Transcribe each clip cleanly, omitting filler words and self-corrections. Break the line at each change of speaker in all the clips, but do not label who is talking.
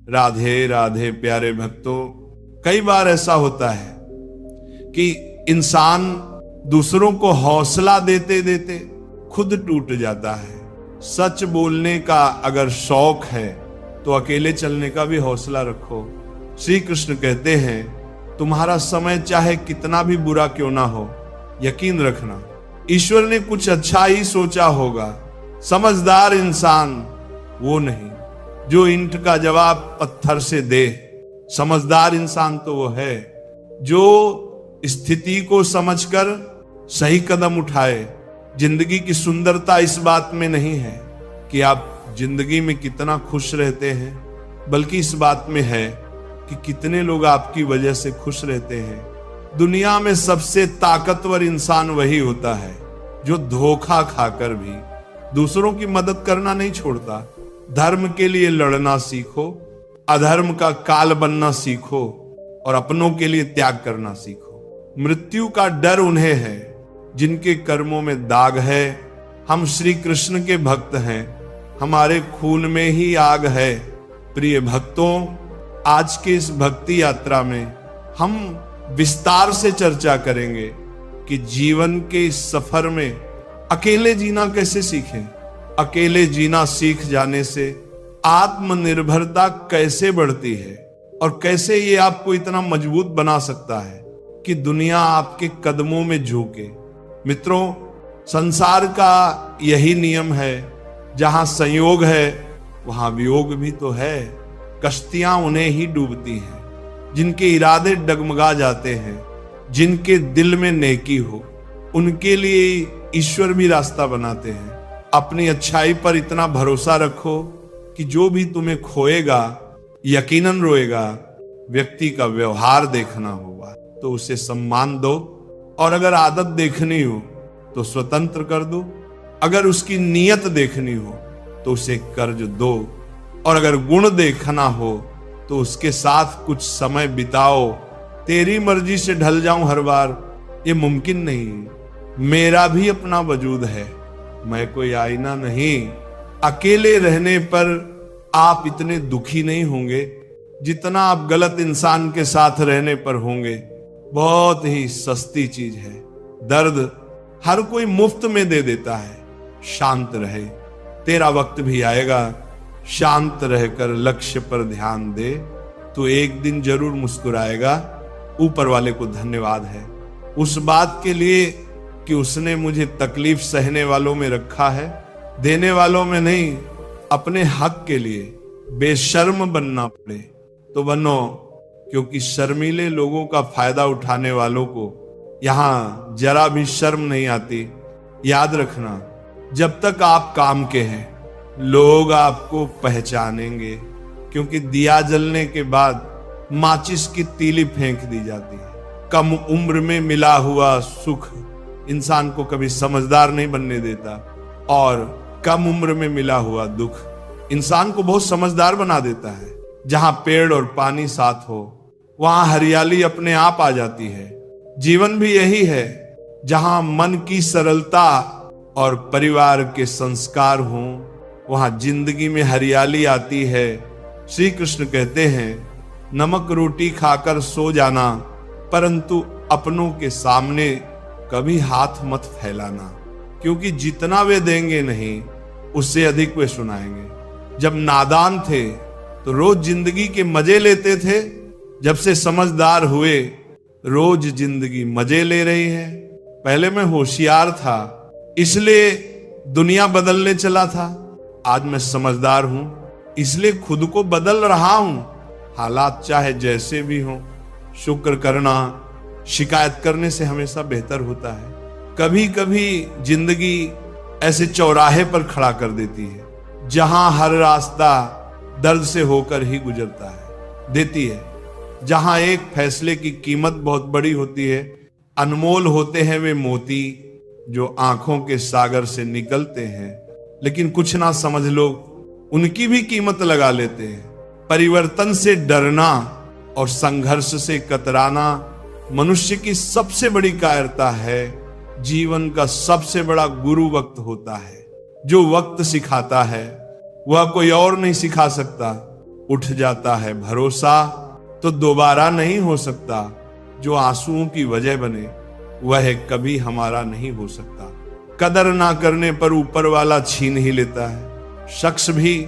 राधे राधे प्यारे भक्तों, कई बार ऐसा होता है कि इंसान दूसरों को हौसला देते देते खुद टूट जाता है। सच बोलने का अगर शौक है तो अकेले चलने का भी हौसला रखो। श्री कृष्ण कहते हैं तुम्हारा समय चाहे कितना भी बुरा क्यों ना हो, यकीन रखना ईश्वर ने कुछ अच्छा ही सोचा होगा। समझदार इंसान वो नहीं जो ईंट का जवाब पत्थर से दे। समझदार इंसान तो वो है जो स्थिति को समझकर सही कदम उठाए। जिंदगी की सुंदरता इस बात में नहीं है कि आप जिंदगी में कितना खुश रहते हैं, बल्कि इस बात में है कि कितने लोग आपकी वजह से खुश रहते हैं। दुनिया में सबसे ताकतवर इंसान वही होता है जो धोखा खाकर भी दूसरों की मदद करना नहीं छोड़ता। धर्म के लिए लड़ना सीखो, अधर्म का काल बनना सीखो और अपनों के लिए त्याग करना सीखो। मृत्यु का डर उन्हें है जिनके कर्मों में दाग है। हम श्री कृष्ण के भक्त हैं, हमारे खून में ही आग है। प्रिय भक्तों, आज के इस भक्ति यात्रा में हम विस्तार से चर्चा करेंगे कि जीवन के इस सफर में अकेले जीना कैसे सीखें। अकेले जीना सीख जाने से आत्मनिर्भरता कैसे बढ़ती है और कैसे ये आपको इतना मजबूत बना सकता है कि दुनिया आपके कदमों में झुके। मित्रों, संसार का यही नियम है, जहां संयोग है वहां वियोग भी तो है। कश्तियां उन्हें ही डूबती हैं जिनके इरादे डगमगा जाते हैं। जिनके दिल में नेकी हो उनके लिए ईश्वर भी रास्ता बनाते हैं। अपनी अच्छाई पर इतना भरोसा रखो कि जो भी तुम्हें खोएगा यकीनन रोएगा। व्यक्ति का व्यवहार देखना होगा तो उसे सम्मान दो, और अगर आदत देखनी हो तो स्वतंत्र कर दो। अगर उसकी नीयत देखनी हो तो उसे कर्ज दो, और अगर गुण देखना हो तो उसके साथ कुछ समय बिताओ। तेरी मर्जी से ढल जाऊं हर बार, ये मुमकिन नहीं। मेरा भी अपना वजूद है, मैं कोई आईना नहीं। अकेले रहने पर आप इतने दुखी नहीं होंगे जितना आप गलत इंसान के साथ रहने पर होंगे। बहुत ही सस्ती चीज है। दर्द हर कोई मुफ्त में दे देता है। शांत रहे, तेरा वक्त भी आएगा। शांत रहकर लक्ष्य पर ध्यान दे तो एक दिन जरूर मुस्कुराएगा। ऊपर वाले को धन्यवाद है उस बात के लिए कि उसने मुझे तकलीफ सहने वालों में रखा है, देने वालों में नहीं। अपने हक के लिए बेशर्म बनना पड़े तो बनो, क्योंकि शर्मीले लोगों का फायदा उठाने वालों को यहां जरा भी शर्म नहीं आती। याद रखना, जब तक आप काम के हैं लोग आपको पहचानेंगे, क्योंकि दिया जलने के बाद माचिस की तीली फेंक दी जाती है। कम उम्र में मिला हुआ सुख इंसान को कभी समझदार नहीं बनने देता, और कम उम्र में मिला हुआ दुख इंसान को बहुत समझदार बना देता है। जहां पेड़ और पानी साथ हो वहां हरियाली अपने आप आ जाती है। जीवन भी यही है, जहां मन की सरलता और परिवार के संस्कार हों वहां जिंदगी में हरियाली आती है। श्री कृष्ण कहते हैं नमक रोटी खाकर सो जाना, परंतु अपनों के सामने कभी हाथ मत फैलाना, क्योंकि जितना वे देंगे नहीं उससे अधिक वे सुनाएंगे। जब नादान थे तो रोज जिंदगी के मजे लेते थे, जब से समझदार हुए रोज जिंदगी मजे ले रही है। पहले मैं होशियार था इसलिए दुनिया बदलने चला था, आज मैं समझदार हूं इसलिए खुद को बदल रहा हूं। हालात चाहे जैसे भी हों, शुक्र करना शिकायत करने से हमेशा बेहतर होता है। कभी कभी जिंदगी ऐसे चौराहे पर खड़ा कर देती है जहां हर रास्ता दर्द से होकर ही गुजरता है, देती है। जहां एक फैसले की कीमत बहुत बड़ी होती है। अनमोल होते हैं वे मोती जो आंखों के सागर से निकलते हैं, लेकिन कुछ ना समझ लोग उनकी भी कीमत लगा लेते हैं। परिवर्तन से डरना और संघर्ष से कतराना मनुष्य की सबसे बड़ी कायरता है। जीवन का सबसे बड़ा गुरु वक्त होता है। जो वक्त सिखाता है वह कोई और नहीं सिखा सकता। उठ जाता है भरोसा तो दोबारा नहीं हो सकता। जो आंसुओं की वजह बने वह कभी हमारा नहीं हो सकता। कदर ना करने पर ऊपर वाला छीन ही लेता है, शख्स भी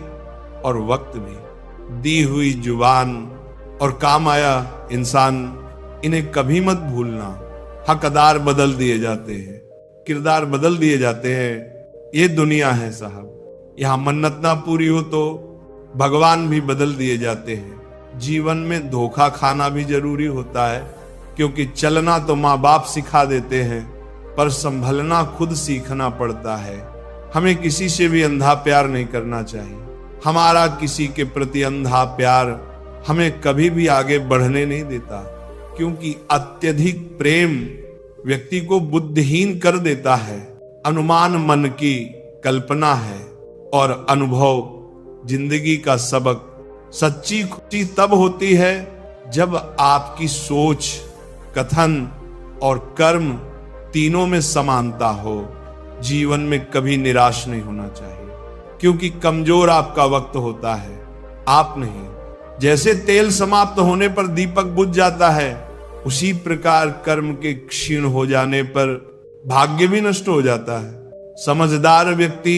और वक्त भी। दी हुई जुबान और काम आया इंसान, इन्हें कभी मत भूलना। हकदार बदल दिए जाते हैं, किरदार बदल दिए जाते हैं। ये दुनिया है साहब, यहां मन्नत ना पूरी हो तो भगवान भी बदल दिए जाते हैं। जीवन में धोखा खाना भी जरूरी होता है, क्योंकि चलना तो माँ बाप सिखा देते हैं, पर संभलना खुद सीखना पड़ता है। हमें किसी से भी अंधा प्यार नहीं करना चाहिए। हमारा किसी के प्रति अंधा प्यार हमें कभी भी आगे बढ़ने नहीं देता, क्योंकि अत्यधिक प्रेम व्यक्ति को बुद्धिहीन कर देता है। अनुमान मन की कल्पना है और अनुभव जिंदगी का सबक। सच्ची खुशी तब होती है जब आपकी सोच, कथन और कर्म तीनों में समानता हो। जीवन में कभी निराश नहीं होना चाहिए, क्योंकि कमजोर आपका वक्त होता है, आप नहीं। जैसे तेल समाप्त होने पर दीपक बुझ जाता है, उसी प्रकार कर्म के क्षीण हो जाने पर भाग्य भी नष्ट हो जाता है। समझदार व्यक्ति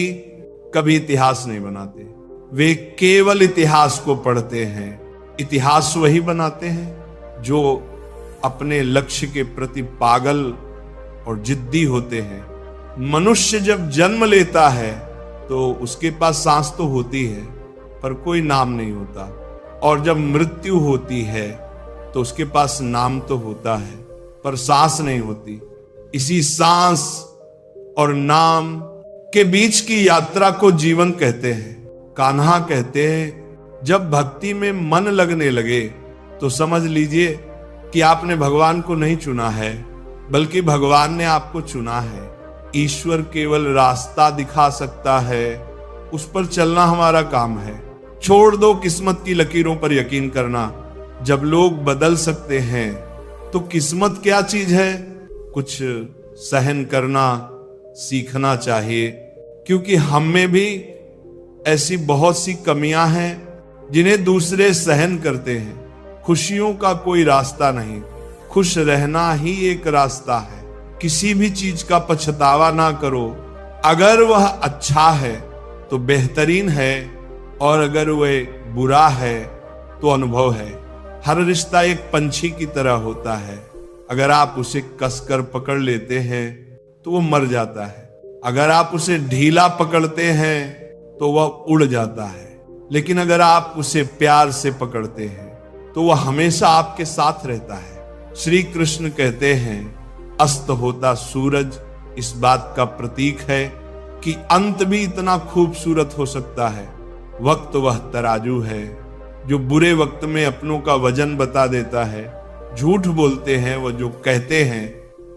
कभी इतिहास नहीं बनाते, वे केवल इतिहास को पढ़ते हैं। इतिहास वही बनाते हैं जो अपने लक्ष्य के प्रति पागल और जिद्दी होते हैं। मनुष्य जब जन्म लेता है तो उसके पास सांस तो होती है, पर कोई नाम नहीं होता, और जब मृत्यु होती है तो उसके पास नाम तो होता है, पर सांस नहीं होती। इसी सांस और नाम के बीच की यात्रा को जीवन कहते हैं। कान्हा कहते हैं, जब भक्ति में मन लगने लगे तो समझ लीजिए कि आपने भगवान को नहीं चुना है, बल्कि भगवान ने आपको चुना है। ईश्वर केवल रास्ता दिखा सकता है, उस पर चलना हमारा काम है। छोड़ दो किस्मत की लकीरों पर यकीन करना। जब लोग बदल सकते हैं तो किस्मत क्या चीज है? कुछ सहन करना सीखना चाहिए, क्योंकि हम में भी ऐसी बहुत सी कमियां हैं जिन्हें दूसरे सहन करते हैं। खुशियों का कोई रास्ता नहीं, खुश रहना ही एक रास्ता है। किसी भी चीज का पछतावा ना करो। अगर वह अच्छा है तो बेहतरीन है, और अगर वह बुरा है तो अनुभव है। हर रिश्ता एक पंछी की तरह होता है, अगर आप उसे कसकर पकड़ लेते हैं तो वो मर जाता है, अगर आप उसे ढीला पकड़ते हैं तो वह उड़ जाता है, लेकिन अगर आप उसे प्यार से पकड़ते हैं तो वह हमेशा आपके साथ रहता है। श्री कृष्ण कहते हैं, अस्त होता सूरज इस बात का प्रतीक है कि अंत भी इतना खूबसूरत हो सकता है। वक्त वह तराजू है जो बुरे वक्त में अपनों का वजन बता देता है। झूठ बोलते हैं वो जो कहते हैं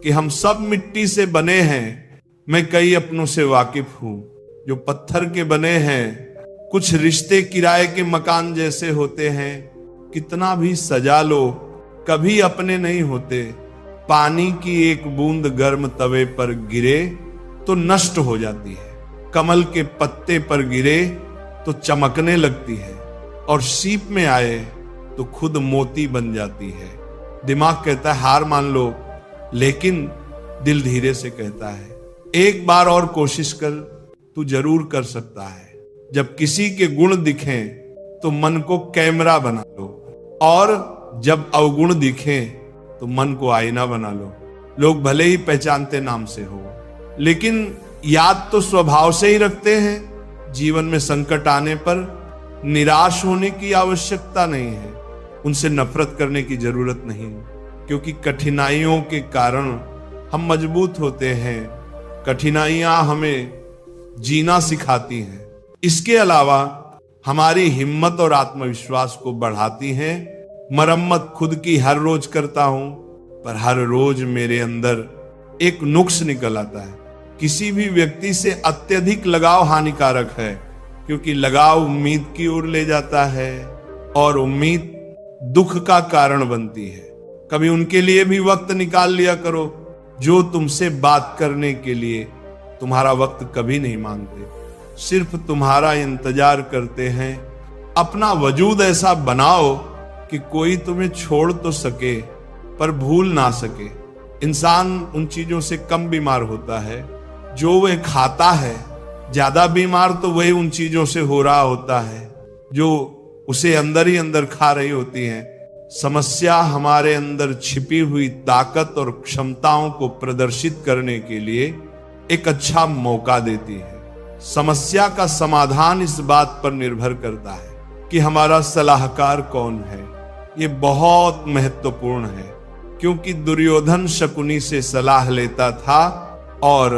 कि हम सब मिट्टी से बने हैं। मैं कई अपनों से वाकिफ हूं जो पत्थर के बने हैं। कुछ रिश्ते किराए के मकान जैसे होते हैं, कितना भी सजा लो कभी अपने नहीं होते। पानी की एक बूंद गर्म तवे पर गिरे तो नष्ट हो जाती है, कमल के पत्ते पर गिरे तो चमकने लगती है, और सीप में आए तो खुद मोती बन जाती है। दिमाग कहता है हार मान लो, लेकिन दिल धीरे से कहता है एक बार और कोशिश कर, तू जरूर कर सकता है। जब किसी के गुण दिखें तो मन को कैमरा बना लो, और जब अवगुण दिखें तो मन को आईना बना लो। लोग भले ही पहचानते नाम से हो, लेकिन याद तो स्वभाव से ही रखते हैं। जीवन में संकट आने पर निराश होने की आवश्यकता नहीं है, उनसे नफरत करने की जरूरत नहीं, क्योंकि कठिनाइयों के कारण हम मजबूत होते हैं। कठिनाइयां हमें जीना सिखाती हैं। इसके अलावा हमारी हिम्मत और आत्मविश्वास को बढ़ाती हैं। मरम्मत खुद की हर रोज करता हूं, पर हर रोज मेरे अंदर एक नुक्स निकल आता है। किसी भी व्यक्ति से अत्यधिक लगाव हानिकारक है, क्योंकि लगाव उम्मीद की ओर ले जाता है, और उम्मीद दुख का कारण बनती है। कभी उनके लिए भी वक्त निकाल लिया करो जो तुमसे बात करने के लिए तुम्हारा वक्त कभी नहीं मांगते, सिर्फ तुम्हारा इंतजार करते हैं अपना वजूद ऐसा बनाओ कि कोई तुम्हें छोड़ तो सके पर भूल ना सके। इंसान उन चीजों से कम बीमार होता है जो वह खाता है, ज्यादा बीमार तो वही उन चीजों से हो रहा होता है जो उसे अंदर ही अंदर खा रही होती हैं। समस्या हमारे अंदर छिपी हुई ताकत और क्षमताओं को प्रदर्शित करने के लिए एक अच्छा मौका देती है। समस्या का समाधान इस बात पर निर्भर करता है कि हमारा सलाहकार कौन है। ये बहुत महत्वपूर्ण है, क्योंकि दुर्योधन शकुनी से सलाह लेता था और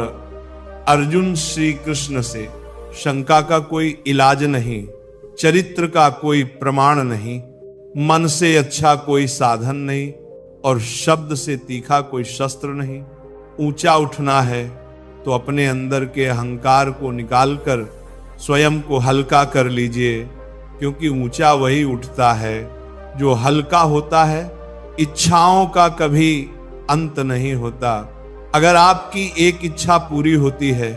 अर्जुन श्री कृष्ण से। शंका का कोई इलाज नहीं, चरित्र का कोई प्रमाण नहीं, मन से अच्छा कोई साधन नहीं और शब्द से तीखा कोई शस्त्र नहीं। ऊंचा उठना है तो अपने अंदर के अहंकार को निकालकर स्वयं को हल्का कर लीजिए, क्योंकि ऊंचा वही उठता है जो हल्का होता है। इच्छाओं का कभी अंत नहीं होता। अगर आपकी एक इच्छा पूरी होती है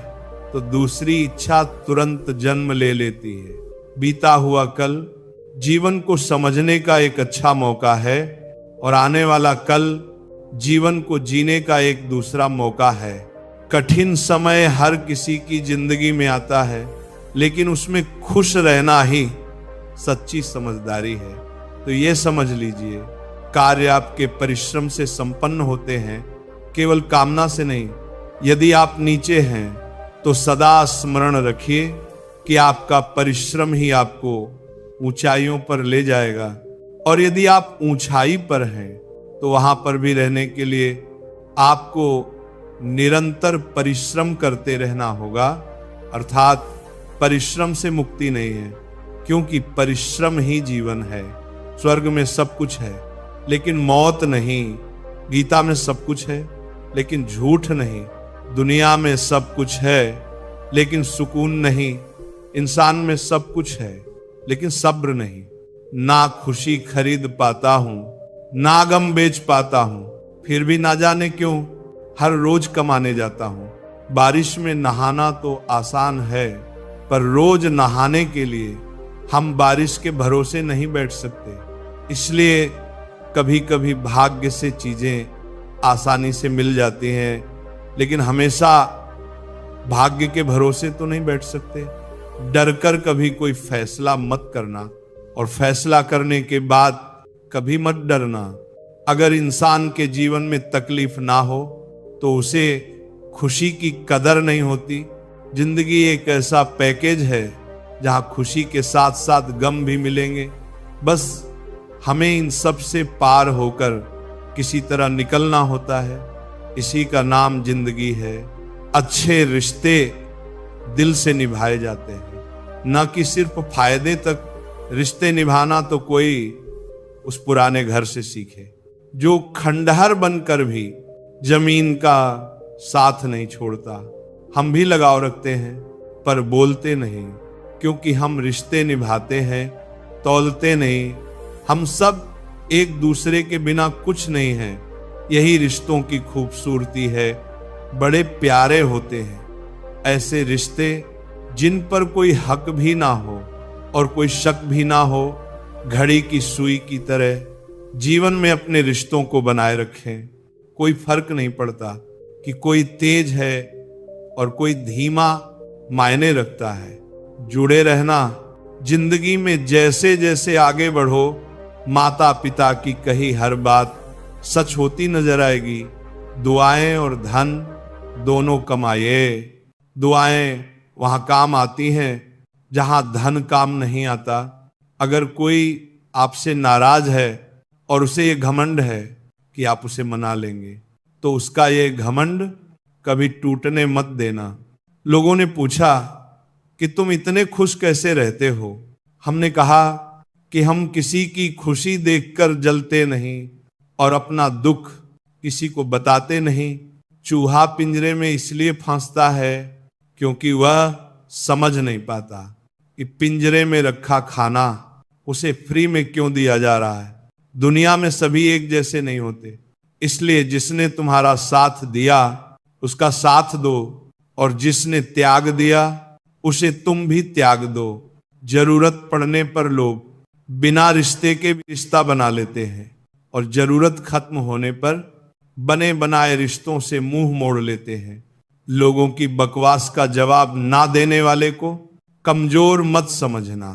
तो दूसरी इच्छा तुरंत जन्म ले लेती है। बीता हुआ कल जीवन को समझने का एक अच्छा मौका है और आने वाला कल जीवन को जीने का एक दूसरा मौका है। कठिन समय हर किसी की जिंदगी में आता है, लेकिन उसमें खुश रहना ही सच्ची समझदारी है। तो ये समझ लीजिए, कार्य आपके परिश्रम से संपन्न होते हैं, केवल कामना से नहीं। यदि आप नीचे हैं तो सदा स्मरण रखिए कि आपका परिश्रम ही आपको ऊंचाइयों पर ले जाएगा, और यदि आप ऊंचाई पर हैं तो वहां पर भी रहने के लिए आपको निरंतर परिश्रम करते रहना होगा। अर्थात परिश्रम से मुक्ति नहीं है, क्योंकि परिश्रम ही जीवन है। स्वर्ग में सब कुछ है लेकिन मौत नहीं। गीता में सब कुछ है लेकिन झूठ नहीं। दुनिया में सब कुछ है लेकिन सुकून नहीं। इंसान में सब कुछ है लेकिन सब्र नहीं। ना खुशी खरीद पाता हूं, ना गम बेच पाता हूं, फिर भी ना जाने क्यों हर रोज कमाने जाता हूं। बारिश में नहाना तो आसान है, पर रोज नहाने के लिए हम बारिश के भरोसे नहीं बैठ सकते। इसलिए कभी कभी भाग्य से चीजें आसानी से मिल जाती हैं, लेकिन हमेशा भाग्य के भरोसे तो नहीं बैठ सकते। डरकर कभी कोई फैसला मत करना, और फैसला करने के बाद कभी मत डरना। अगर इंसान के जीवन में तकलीफ ना हो तो उसे खुशी की कदर नहीं होती। जिंदगी एक ऐसा पैकेज है जहां खुशी के साथ साथ गम भी मिलेंगे। बस हमें इन सब से पार होकर किसी तरह निकलना होता है। इसी का नाम जिंदगी है। अच्छे रिश्ते दिल से निभाए जाते हैं, न कि सिर्फ फायदे तक। रिश्ते निभाना तो कोई उस पुराने घर से सीखे जो खंडहर बनकर भी जमीन का साथ नहीं छोड़ता। हम भी लगाव रखते हैं पर बोलते नहीं, क्योंकि हम रिश्ते निभाते हैं, तौलते नहीं। हम सब एक दूसरे के बिना कुछ नहीं हैं। यही रिश्तों की खूबसूरती है। बड़े प्यारे होते हैं ऐसे रिश्ते जिन पर कोई हक भी ना हो और कोई शक भी ना हो। घड़ी की सुई की तरह जीवन में अपने रिश्तों को बनाए रखें। कोई फर्क नहीं पड़ता कि कोई तेज है और कोई धीमा मायने रखता है। जुड़े रहना। जिंदगी में जैसे जैसे आगे बढ़ो, माता पिता की कही हर बात सच होती नजर आएगी। दुआएं और धन दोनों कमाइए। दुआएं वहां काम आती हैं जहां धन काम नहीं आता। अगर कोई आपसे नाराज है और उसे ये घमंड है कि आप उसे मना लेंगे, तो उसका ये घमंड कभी टूटने मत देना। लोगों ने पूछा कि तुम इतने खुश कैसे रहते हो? हमने कहा कि हम किसी की खुशी देखकर जलते नहीं और अपना दुख किसी को बताते नहीं। चूहा पिंजरे में इसलिए फंसता है क्योंकि वह समझ नहीं पाता कि पिंजरे में रखा खाना उसे फ्री में क्यों दिया जा रहा है। दुनिया में सभी एक जैसे नहीं होते, इसलिए जिसने तुम्हारा साथ दिया उसका साथ दो, और जिसने त्याग दिया उसे तुम भी त्याग दो। जरूरत पड़ने पर लोग बिना रिश्ते के भी रिश्ता बना लेते हैं और जरूरत खत्म होने पर बने बनाए रिश्तों से मुंह मोड़ लेते हैं। लोगों की बकवास का जवाब ना देने वाले को कमजोर मत समझना,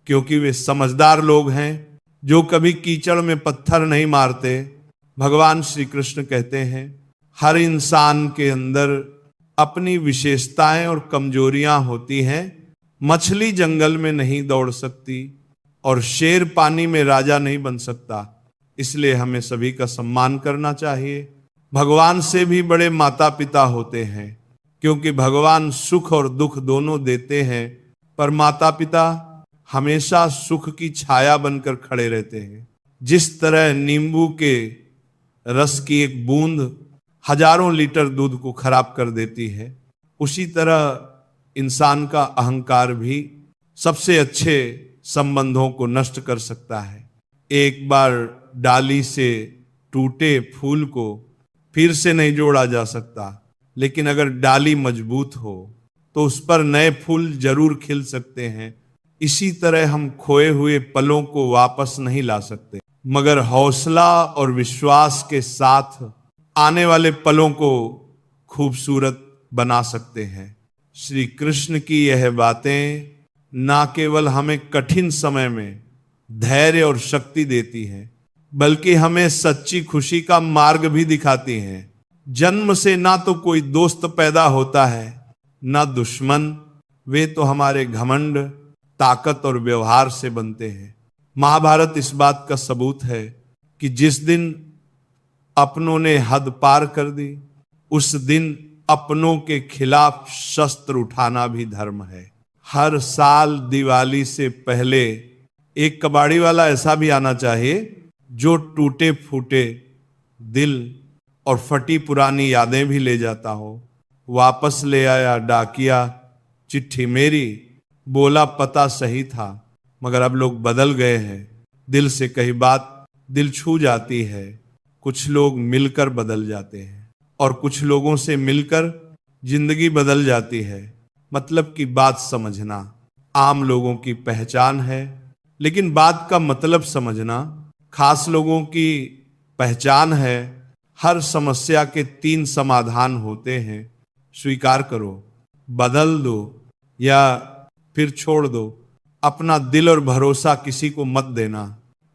क्योंकि वे समझदार लोग हैं जो कभी कीचड़ में पत्थर नहीं मारते। भगवान श्री कृष्ण कहते हैं, हर इंसान के अंदर अपनी विशेषताएं और कमजोरियां होती हैं। मछली जंगल में नहीं दौड़ सकती और शेर पानी में राजा नहीं बन सकता, इसलिए हमें सभी का सम्मान करना चाहिए। भगवान से भी बड़े माता पिता होते हैं, क्योंकि भगवान सुख और दुख दोनों देते हैं, पर माता पिता हमेशा सुख की छाया बनकर खड़े रहते हैं। जिस तरह नींबू के रस की एक बूंद हजारों लीटर दूध को खराब कर देती है, उसी तरह इंसान का अहंकार भी सबसे अच्छे संबंधों को नष्ट कर सकता है। एक बार डाली से टूटे फूल को फिर से नहीं जोड़ा जा सकता, लेकिन अगर डाली मजबूत हो तो उस पर नए फूल जरूर खिल सकते हैं। इसी तरह हम खोए हुए पलों को वापस नहीं ला सकते, मगर हौसला और विश्वास के साथ आने वाले पलों को खूबसूरत बना सकते हैं। श्री कृष्ण की यह बातें ना केवल हमें कठिन समय में धैर्य और शक्ति देती हैं, बल्कि हमें सच्ची खुशी का मार्ग भी दिखाती हैं। जन्म से ना तो कोई दोस्त पैदा होता है ना दुश्मन, वे तो हमारे घमंड, ताकत और व्यवहार से बनते हैं। महाभारत इस बात का सबूत है कि जिस दिन अपनों ने हद पार कर दी, उस दिन अपनों के खिलाफ शस्त्र उठाना भी धर्म है। हर साल दिवाली से पहले एक कबाड़ी वाला ऐसा भी आना चाहिए जो टूटे फूटे दिल और फटी पुरानी यादें भी ले जाता हो। वापस ले आया डाकिया चिट्ठी मेरी, बोला पता सही था, मगर अब लोग बदल गए हैं। दिल से कही बात दिल छू जाती है। कुछ लोग मिलकर बदल जाते हैं और कुछ लोगों से मिलकर जिंदगी बदल जाती है। मतलब की बात समझना आम लोगों की पहचान है, लेकिन बात का मतलब समझना खास लोगों की पहचान है। हर समस्या के 3 समाधान होते हैं। स्वीकार करो, बदल दो या फिर छोड़ दो। अपना दिल और भरोसा किसी को मत देना,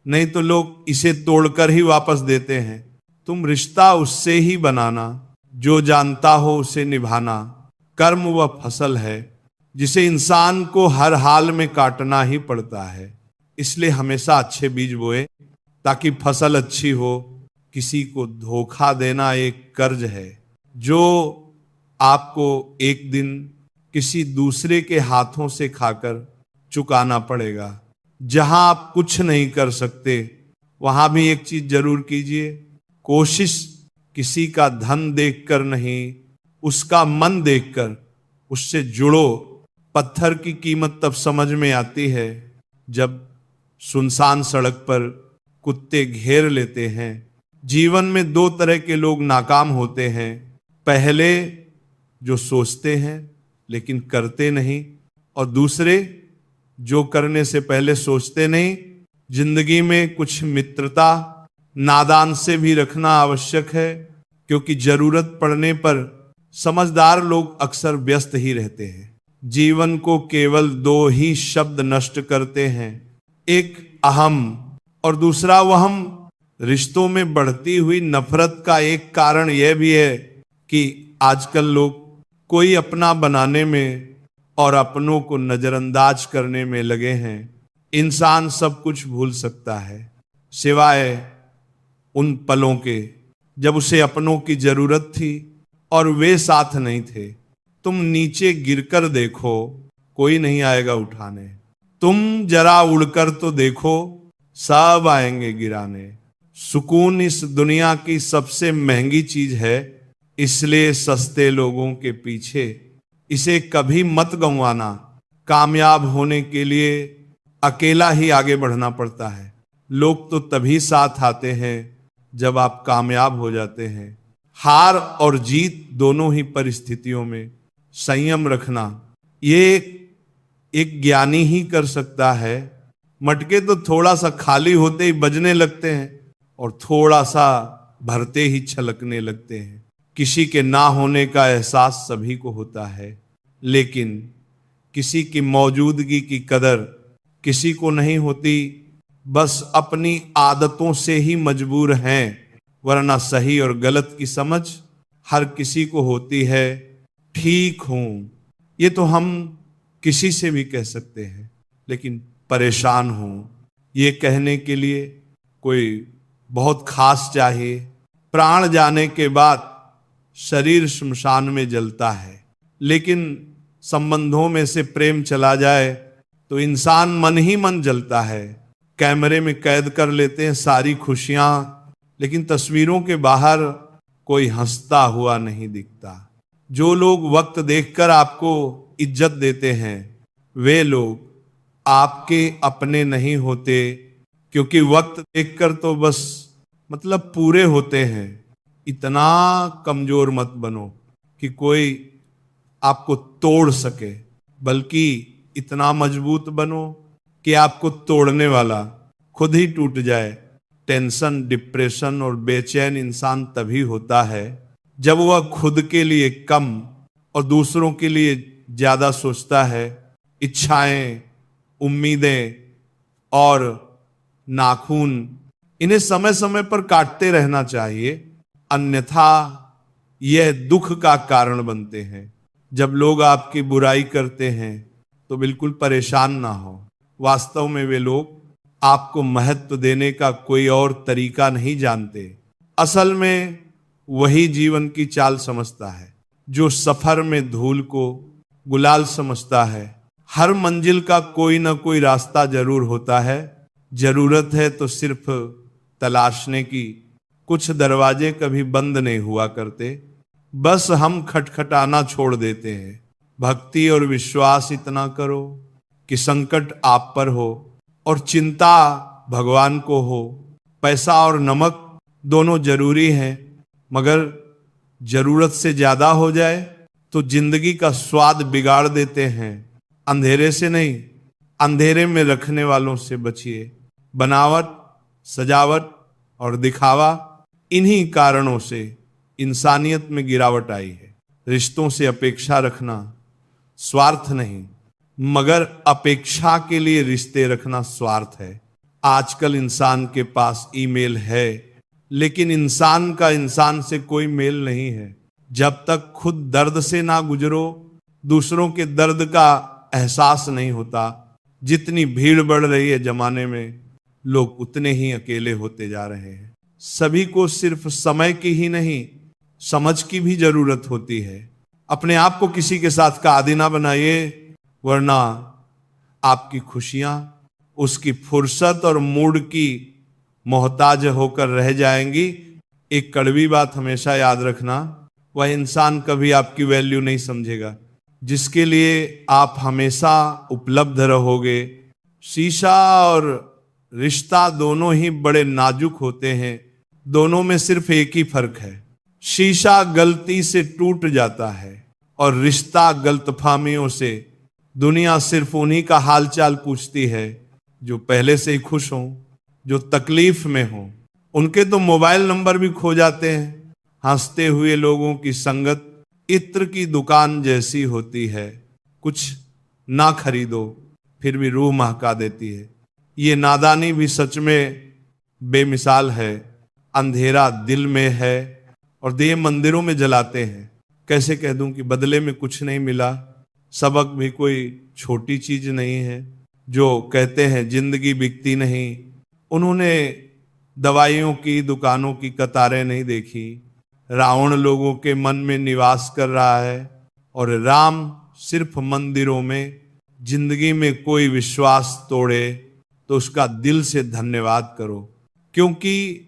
नहीं तो लोग इसे तोड़कर ही वापस देते हैं। तुम रिश्ता उससे ही बनाना जो जानता हो उसे निभाना। कर्म वह फसल है जिसे इंसान को हर हाल में काटना ही पड़ता है। इसलिए हमेशा अच्छे बीज बोए ताकि फसल अच्छी हो। किसी को धोखा देना एक कर्ज है जो आपको एक दिन किसी दूसरे के हाथों से खाकर चुकाना पड़ेगा। जहां आप कुछ नहीं कर सकते, वहां भी एक चीज जरूर कीजिए, कोशिश किसी का धन देखकर नहीं, उसका मन देखकर उससे जुड़ो। पत्थर की कीमत तब समझ में आती है जब सुनसान सड़क पर कुत्ते घेर लेते हैं। जीवन में 2 तरह के लोग नाकाम होते हैं। पहले जो सोचते हैं लेकिन करते नहीं, और दूसरे जो करने से पहले सोचते नहीं। जिंदगी में कुछ मित्रता नादान से भी रखना आवश्यक है, क्योंकि जरूरत पड़ने पर समझदार लोग अक्सर व्यस्त ही रहते हैं। जीवन को केवल 2 ही शब्द नष्ट करते हैं, एक अहम और दूसरा वहम। रिश्तों में बढ़ती हुई नफरत का एक कारण यह भी है कि आजकल लोग कोई अपना बनाने में और अपनों को नजरअंदाज करने में लगे हैं। इंसान सब कुछ भूल सकता है सिवाय उन पलों के जब उसे अपनों की जरूरत थी और वे साथ नहीं थे। तुम नीचे गिरकर देखो, कोई नहीं आएगा उठाने। तुम जरा उड़कर तो देखो, सब आएंगे गिराने। सुकून इस दुनिया की सबसे महंगी चीज है, इसलिए सस्ते लोगों के पीछे इसे कभी मत गंवाना। कामयाब होने के लिए अकेला ही आगे बढ़ना पड़ता है। लोग तो तभी साथ आते हैं जब आप कामयाब हो जाते हैं। हार और जीत दोनों ही परिस्थितियों में संयम रखना, ये एक ज्ञानी ही कर सकता है। मटके तो थोड़ा सा खाली होते ही बजने लगते हैं और थोड़ा सा भरते ही छलकने लगते हैं। किसी के ना होने का एहसास सभी को होता है, लेकिन किसी की मौजूदगी की कदर किसी को नहीं होती। बस अपनी आदतों से ही मजबूर हैं, वरना सही और गलत की समझ हर किसी को होती है। ठीक हूं, ये तो हम किसी से भी कह सकते हैं, लेकिन परेशान हूं, ये कहने के लिए कोई बहुत खास चाहिए। प्राण जाने के बाद शरीर श्मशान में जलता है, लेकिन संबंधों में से प्रेम चला जाए तो इंसान मन ही मन जलता है। कैमरे में कैद कर लेते हैं सारी खुशियां, लेकिन तस्वीरों के बाहर कोई हंसता हुआ नहीं दिखता। जो लोग वक्त देखकर आपको इज्जत देते हैं, वे लोग आपके अपने नहीं होते, क्योंकि वक्त देखकर तो बस मतलब पूरे होते हैं। इतना कमजोर मत बनो कि कोई आपको तोड़ सके, बल्कि इतना मजबूत बनो कि आपको तोड़ने वाला खुद ही टूट जाए। टेंशन, डिप्रेशन और बेचैन इंसान तभी होता है जब वह खुद के लिए कम और दूसरों के लिए ज्यादा सोचता है। इच्छाएं, उम्मीदें और नाखून, इन्हें समय समय पर काटते रहना चाहिए, अन्यथा यह दुख का कारण बनते हैं। जब लोग आपकी बुराई करते हैं तो बिल्कुल परेशान ना हो। वास्तव में वे लोग आपको महत्व देने का कोई और तरीका नहीं जानते। असल में वही जीवन की चाल समझता है जो सफर में धूल को गुलाल समझता है। हर मंजिल का कोई ना कोई रास्ता जरूर होता है। जरूरत है तो सिर्फ तलाशने की। कुछ दरवाजे कभी बंद नहीं हुआ करते, बस हम खटखटाना छोड़ देते हैं। भक्ति और विश्वास इतना करो कि संकट आप पर हो और चिंता भगवान को हो। पैसा और नमक दोनों जरूरी हैं, मगर जरूरत से ज्यादा हो जाए तो जिंदगी का स्वाद बिगाड़ देते हैं। अंधेरे से नहीं, अंधेरे में रखने वालों से बचिए। बनावट, सजावट और दिखावा, इन्हीं कारणों से इंसानियत में गिरावट आई है। रिश्तों से अपेक्षा रखना स्वार्थ नहीं, मगर अपेक्षा के लिए रिश्ते रखना स्वार्थ है। आजकल इंसान के पास ईमेल है, लेकिन इंसान का इंसान से कोई मेल नहीं है। जब तक खुद दर्द से ना गुजरो, दूसरों के दर्द का एहसास नहीं होता। जितनी भीड़ बढ़ रही है जमाने में, लोग उतने ही अकेले होते जा रहे हैं। सभी को सिर्फ समय की ही नहीं, समझ की भी जरूरत होती है। अपने आप को किसी के साथ का आदी ना बनाइए, वरना आपकी खुशियां उसकी फुर्सत और मूड की मोहताज होकर रह जाएंगी। एक कड़वी बात हमेशा याद रखना, वह इंसान कभी आपकी वैल्यू नहीं समझेगा जिसके लिए आप हमेशा उपलब्ध रहोगे। शीशा और रिश्ता दोनों ही बड़े नाजुक होते हैं। दोनों में सिर्फ एक ही फर्क है, शीशा गलती से टूट जाता है और रिश्ता गलतफहमियों से। दुनिया सिर्फ उन्हीं का हालचाल पूछती है जो पहले से ही खुश हों, जो तकलीफ में हों। उनके तो मोबाइल नंबर भी खो जाते हैं। हंसते हुए लोगों की संगत इत्र की दुकान जैसी होती है, कुछ ना खरीदो फिर भी रूह महका देती है। ये नादानी भी सच में बेमिसाल है। अंधेरा दिल में है और दिए मंदिरों में जलाते हैं। कैसे कह दूं कि बदले में कुछ नहीं मिला। सबक भी कोई छोटी चीज नहीं है। जो कहते हैं जिंदगी बिकती नहीं, उन्होंने दवाइयों की दुकानों की कतारें नहीं देखी। रावण लोगों के मन में निवास कर रहा है और राम सिर्फ मंदिरों में। जिंदगी में कोई विश्वास तोड़े तो उसका दिल से धन्यवाद करो, क्योंकि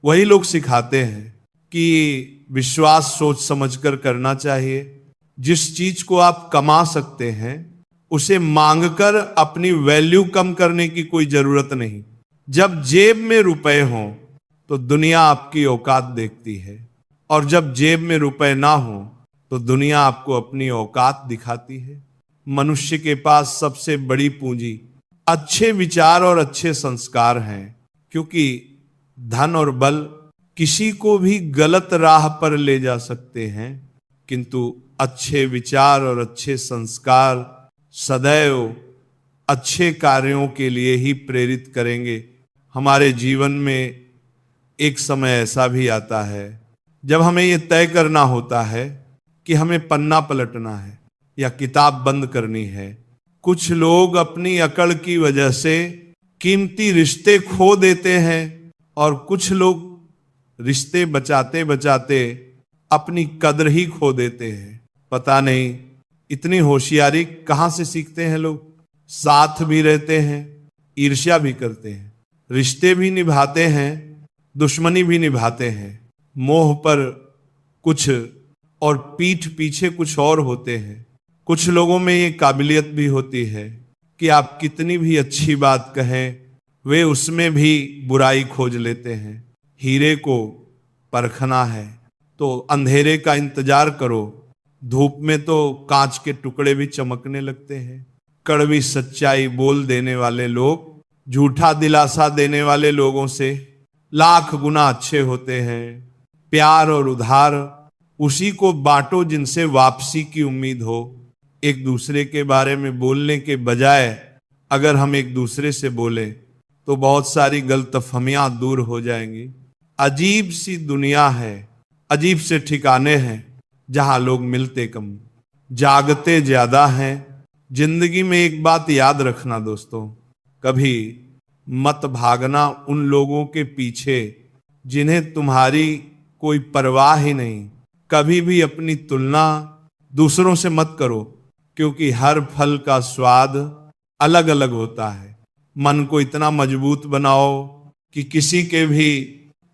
वही लोग सिखाते हैं कि विश्वास सोच समझकर करना चाहिए। जिस चीज को आप कमा सकते हैं उसे मांगकर अपनी वैल्यू कम करने की कोई जरूरत नहीं। जब जेब में रुपए हों तो दुनिया आपकी औकात देखती है, और जब जेब में रुपए ना हो तो दुनिया आपको अपनी औकात दिखाती है। मनुष्य के पास सबसे बड़ी पूंजी अच्छे विचार और अच्छे संस्कार हैं, क्योंकि धन और बल किसी को भी गलत राह पर ले जा सकते हैं, किंतु अच्छे विचार और अच्छे संस्कार सदैव अच्छे कार्यों के लिए ही प्रेरित करेंगे। हमारे जीवन में एक समय ऐसा भी आता है जब हमें यह तय करना होता है कि हमें पन्ना पलटना है या किताब बंद करनी है। कुछ लोग अपनी अकड़ की वजह से कीमती रिश्ते खो देते हैं और कुछ लोग रिश्ते बचाते बचाते अपनी कद्र ही खो देते हैं। पता नहीं इतनी होशियारी कहां से सीखते हैं लोग। साथ भी रहते हैं, ईर्ष्या भी करते हैं, रिश्ते भी निभाते हैं, दुश्मनी भी निभाते हैं। मोह पर कुछ और पीठ पीछे कुछ और होते हैं। कुछ लोगों में ये काबिलियत भी होती है कि आप कितनी भी अच्छी बात कहें, वे उसमें भी बुराई खोज लेते हैं। हीरे को परखना है तो अंधेरे का इंतजार करो, धूप में तो कांच के टुकड़े भी चमकने लगते हैं। कड़वी सच्चाई बोल देने वाले लोग झूठा दिलासा देने वाले लोगों से लाख गुना अच्छे होते हैं। प्यार और उधार उसी को बांटो जिनसे वापसी की उम्मीद हो। एक दूसरे के बारे में बोलने के बजाय अगर हम एक दूसरे से बोलें तो बहुत सारी गलतफहमियां दूर हो जाएंगी। अजीब सी दुनिया है, अजीब से ठिकाने हैं जहां लोग मिलते कम, जागते ज्यादा हैं। जिंदगी में एक बात याद रखना दोस्तों, कभी मत भागना उन लोगों के पीछे जिन्हें तुम्हारी कोई परवाह ही नहीं। कभी भी अपनी तुलना दूसरों से मत करो, क्योंकि हर फल का स्वाद अलग अलग होता है। मन को इतना मजबूत बनाओ कि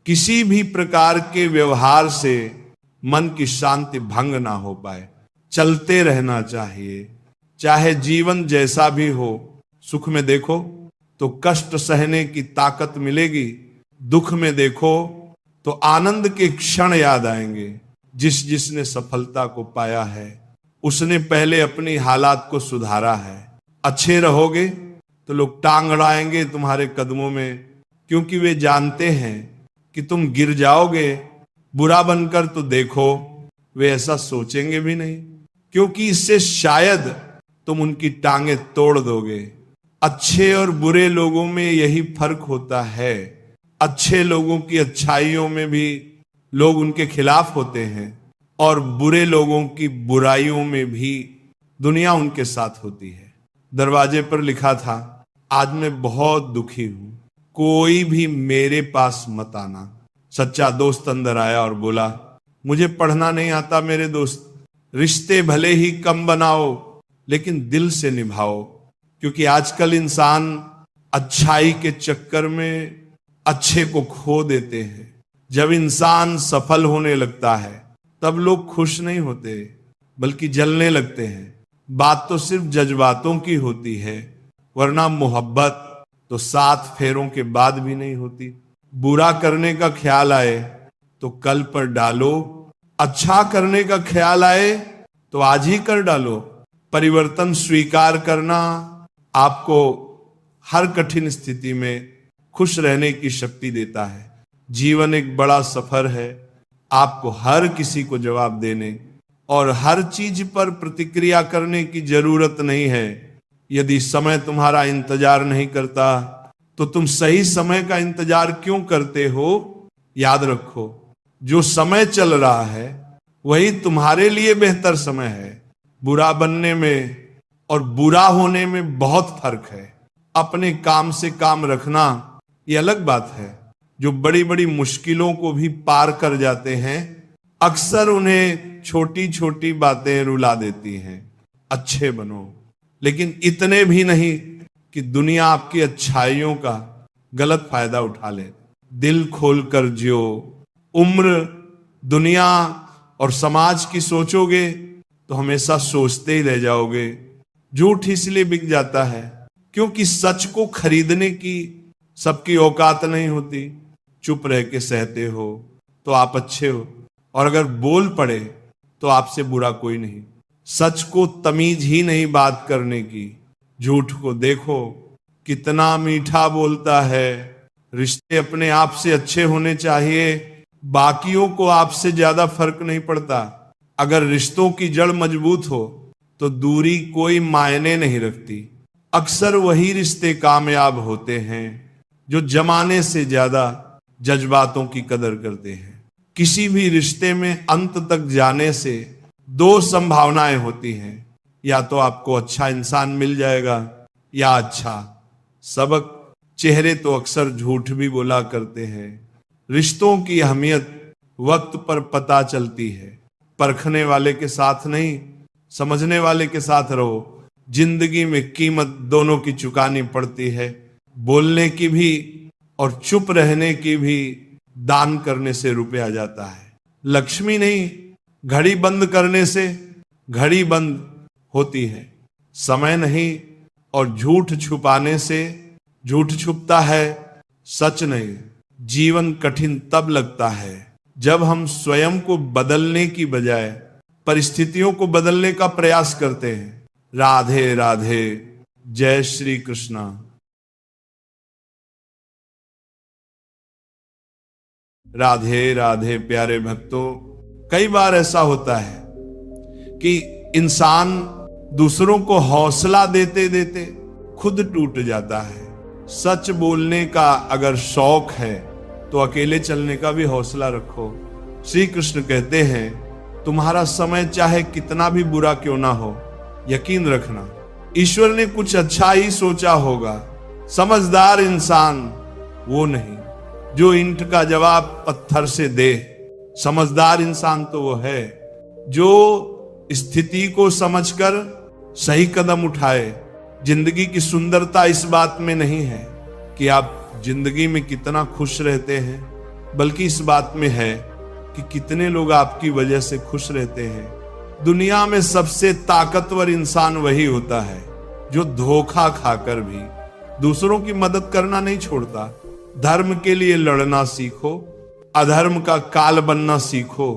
किसी भी प्रकार के व्यवहार से मन की शांति भंग ना हो पाए। चलते रहना चाहिए, चाहे जीवन जैसा भी हो। सुख में देखो तो कष्ट सहने की ताकत मिलेगी, दुख में देखो तो आनंद के क्षण याद आएंगे। जिसने सफलता को पाया है उसने पहले अपनी हालात को सुधारा है। अच्छे रहोगे तो लोग टांग अड़ाएंगे तुम्हारे कदमों में, क्योंकि वे जानते हैं कि तुम गिर जाओगे। बुरा बनकर तो देखो, वे ऐसा सोचेंगे भी नहीं, क्योंकि इससे शायद तुम उनकी टांगे तोड़ दोगे। अच्छे और बुरे लोगों में यही फर्क होता है। अच्छे लोगों की अच्छाइयों में भी लोग उनके खिलाफ होते हैं और बुरे लोगों की बुराइयों में भी दुनिया उनके साथ होती है। दरवाजे पर लिखा था, आज मैं बहुत दुखी हूं, कोई भी मेरे पास मत आना। सच्चा दोस्त अंदर आया और बोला, मुझे पढ़ना नहीं आता मेरे दोस्त, रिश्ते भले ही कम बनाओ लेकिन दिल से निभाओ। क्योंकि आजकल इंसान अच्छाई के चक्कर में अच्छे को खो देते हैं। जब इंसान सफल होने लगता है तब लोग खुश नहीं होते बल्कि जलने लगते हैं। बात तो सिर्फ जज्बातों की होती है, वरना मोहब्बत तो 7 फेरों के बाद भी नहीं होती। बुरा करने का ख्याल आए तो कल पर डालो, अच्छा करने का ख्याल आए तो आज ही कर डालो। परिवर्तन स्वीकार करना आपको हर कठिन स्थिति में खुश रहने की शक्ति देता है। जीवन एक बड़ा सफर है, आपको हर किसी को जवाब देने और हर चीज पर प्रतिक्रिया करने की जरूरत नहीं है। यदि समय तुम्हारा इंतजार नहीं करता तो तुम सही समय का इंतजार क्यों करते हो? याद रखो, जो समय चल रहा है वही तुम्हारे लिए बेहतर समय है। बुरा बनने में और बुरा होने में बहुत फर्क है। अपने काम से काम रखना ये अलग बात है। जो बड़ी बड़ी मुश्किलों को भी पार कर जाते हैं, अक्सर उन्हें छोटी छोटी बातें रुला देती हैं। अच्छे बनो, लेकिन इतने भी नहीं कि दुनिया आपकी अच्छाइयों का गलत फायदा उठा ले। दिल खोलकर जियो। उम्र, दुनिया और समाज की सोचोगे तो हमेशा सोचते ही रह जाओगे। झूठ इसलिए बिक जाता है क्योंकि सच को खरीदने की सबकी औकात नहीं होती। चुप रह के सहते हो तो आप अच्छे हो, और अगर बोल पड़े तो आपसे बुरा कोई नहीं। सच को तमीज ही नहीं बात करने की। झूठ को देखो कितना मीठा बोलता है। रिश्ते अपने आप से अच्छे होने चाहिए, बाकियों को आपसे ज्यादा फर्क नहीं पड़ता। अगर रिश्तों की जड़ मजबूत हो तो दूरी कोई मायने नहीं रखती। अक्सर वही रिश्ते कामयाब होते हैं जो जमाने से ज्यादा जज्बातों की कदर करते हैं। किसी भी रिश्ते में अंत तक जाने से दो संभावनाएं होती हैं, या तो आपको अच्छा इंसान मिल जाएगा या अच्छा सबक। चेहरे तो अक्सर झूठ भी बोला करते हैं। रिश्तों की अहमियत वक्त पर पता चलती है। परखने वाले के साथ नहीं, समझने वाले के साथ रहो। जिंदगी में कीमत दोनों की चुकानी पड़ती है, बोलने की भी और चुप रहने की भी। दान करने से रुपया जाता है, लक्ष्मी नहीं। घड़ी बंद करने से घड़ी बंद होती है, समय नहीं। और झूठ छुपाने से झूठ छुपता है, सच नहीं। जीवन कठिन तब लगता है जब हम स्वयं को बदलने की बजाय परिस्थितियों को बदलने का प्रयास करते हैं। राधे राधे, जय श्री कृष्णा। राधे राधे प्यारे भक्तों, कई बार ऐसा होता है कि इंसान दूसरों को हौसला देते देते खुद टूट जाता है। सच बोलने का अगर शौक है तो अकेले चलने का भी हौसला रखो। श्री कृष्ण कहते हैं, तुम्हारा समय चाहे कितना भी बुरा क्यों ना हो, यकीन रखना ईश्वर ने कुछ अच्छा ही सोचा होगा। समझदार इंसान वो नहीं जो ईंट का जवाब पत्थर से दे। समझदार इंसान तो वो है जो स्थिति को समझकर सही कदम उठाए। जिंदगी की सुंदरता इस बात में नहीं है कि आप जिंदगी में कितना खुश रहते हैं, बल्कि इस बात में है कि कितने लोग आपकी वजह से खुश रहते हैं। दुनिया में सबसे ताकतवर इंसान वही होता है जो धोखा खाकर भी दूसरों की मदद करना नहीं छोड़ता। धर्म के लिए लड़ना सीखो, अधर्म का काल बनना सीखो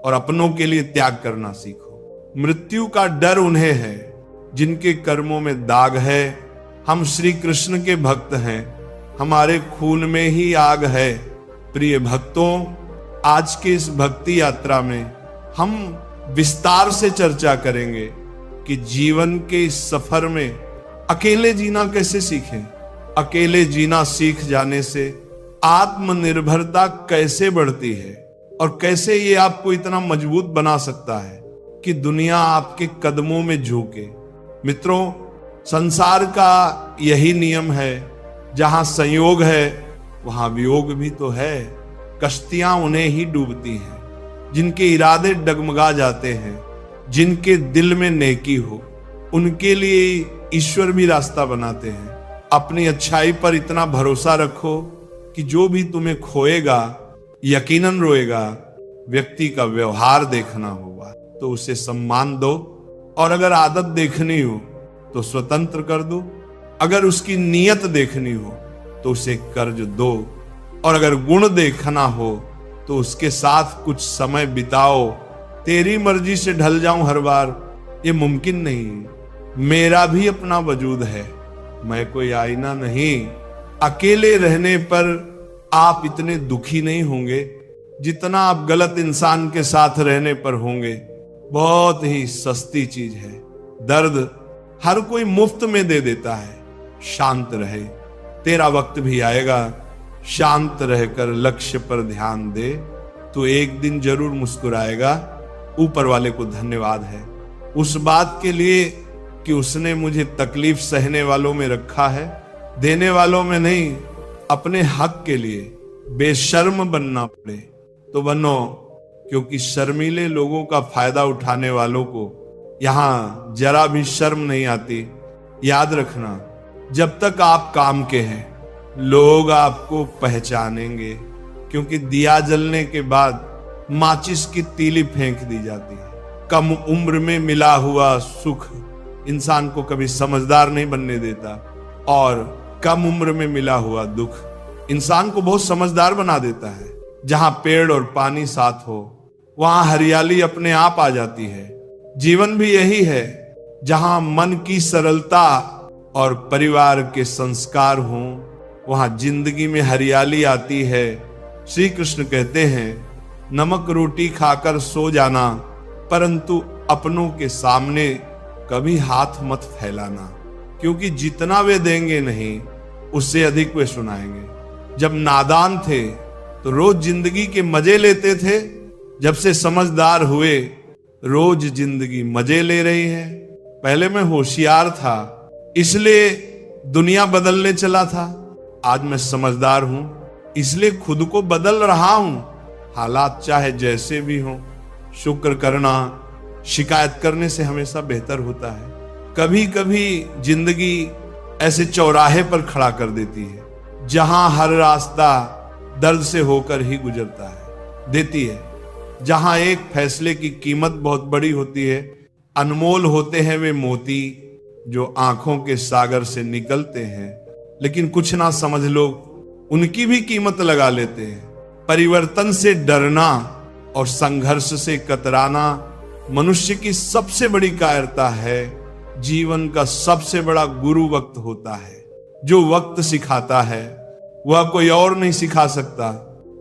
और अपनों के लिए त्याग करना सीखो। मृत्यु का डर उन्हें है जिनके कर्मों में दाग है। हम श्री कृष्ण के भक्त हैं, हमारे खून में ही आग है। प्रिय भक्तों, आज के इस भक्ति यात्रा में हम विस्तार से चर्चा करेंगे कि जीवन के इस सफर में अकेले जीना कैसे सीखें। अकेले जीना सीख जाने से आत्मनिर्भरता कैसे बढ़ती है और कैसे ये आपको इतना मजबूत बना सकता है कि दुनिया आपके कदमों में झुके। मित्रों, संसार का यही नियम है, जहां संयोग है वहां वियोग भी तो है। कश्तियां उन्हें ही डूबती हैं जिनके इरादे डगमगा जाते हैं। जिनके दिल में नेकी हो उनके लिए ईश्वर भी रास्ता बनाते हैं। अपनी अच्छाई पर इतना भरोसा रखो कि जो भी तुम्हें खोएगा यकीनन रोएगा। व्यक्ति का व्यवहार देखना होगा तो उसे सम्मान दो, और अगर आदत देखनी हो तो स्वतंत्र कर दो। अगर उसकी नीयत देखनी हो तो उसे कर्ज दो, और अगर गुण देखना हो तो उसके साथ कुछ समय बिताओ। तेरी मर्जी से ढल जाऊं हर बार, ये मुमकिन नहीं है। मेरा भी अपना वजूद है, मैं कोई आईना नहीं। अकेले रहने पर आप इतने दुखी नहीं होंगे जितना आप गलत इंसान के साथ रहने पर होंगे। बहुत ही सस्ती चीज है। दर्द हर कोई मुफ्त में दे देता है। शांत रहे, तेरा वक्त भी आएगा। शांत रहकर लक्ष्य पर ध्यान दे, तो एक दिन जरूर मुस्कुराएगा। ऊपर वाले को धन्यवाद है उस बात के लिए कि उसने मुझे तकलीफ सहने वालों में रखा है, देने वालों में नहीं। अपने हक के लिए बेशर्म बनना पड़े तो बनो, क्योंकि शर्मीले लोगों का फायदा उठाने वालों को यहां जरा भी शर्म नहीं आती। याद रखना, जब तक आप काम के हैं लोग आपको पहचानेंगे, क्योंकि दिया जलने के बाद माचिस की तीली फेंक दी जाती है। कम उम्र में मिला हुआ सुख इंसान को कभी समझदार नहीं बनने देता, और कम उम्र में मिला हुआ दुख इंसान को बहुत समझदार बना देता है। जहां पेड़ और पानी साथ हो वहां हरियाली अपने आप आ जाती है। जीवन भी यही है, जहां मन की सरलता और परिवार के संस्कार हों, वहां जिंदगी में हरियाली आती है। श्री कृष्ण कहते हैं, नमक रोटी खाकर सो जाना, परंतु अपनों के सामने कभी हाथ मत फैलाना, क्योंकि जितना वे देंगे नहीं, उससे अधिक वे सुनाएंगे। जब नादान थे तो रोज जिंदगी के मजे लेते थे, जब से समझदार हुए रोज जिंदगी मजे ले रही है। पहले मैं होशियार था, इसलिए दुनिया बदलने चला था। आज मैं समझदार हूं, इसलिए खुद को बदल रहा हूं। हालात चाहे जैसे भी हों, शुक्र करना शिकायत करने से हमेशा बेहतर होता है। कभी कभी जिंदगी ऐसे चौराहे पर खड़ा कर देती है, जहां हर रास्ता दर्द से होकर ही गुजरता है, देती है। जहां एक फैसले की कीमत बहुत बड़ी होती है। अनमोल होते हैं वे मोती जो आंखों के सागर से निकलते हैं, लेकिन कुछ ना समझ लोग उनकी भी कीमत लगा लेते हैं। परिवर्तन से डरना और संघर्ष से कतराना मनुष्य की सबसे बड़ी कायरता है। जीवन का सबसे बड़ा गुरु वक्त होता है। जो वक्त सिखाता है वह कोई और नहीं सिखा सकता।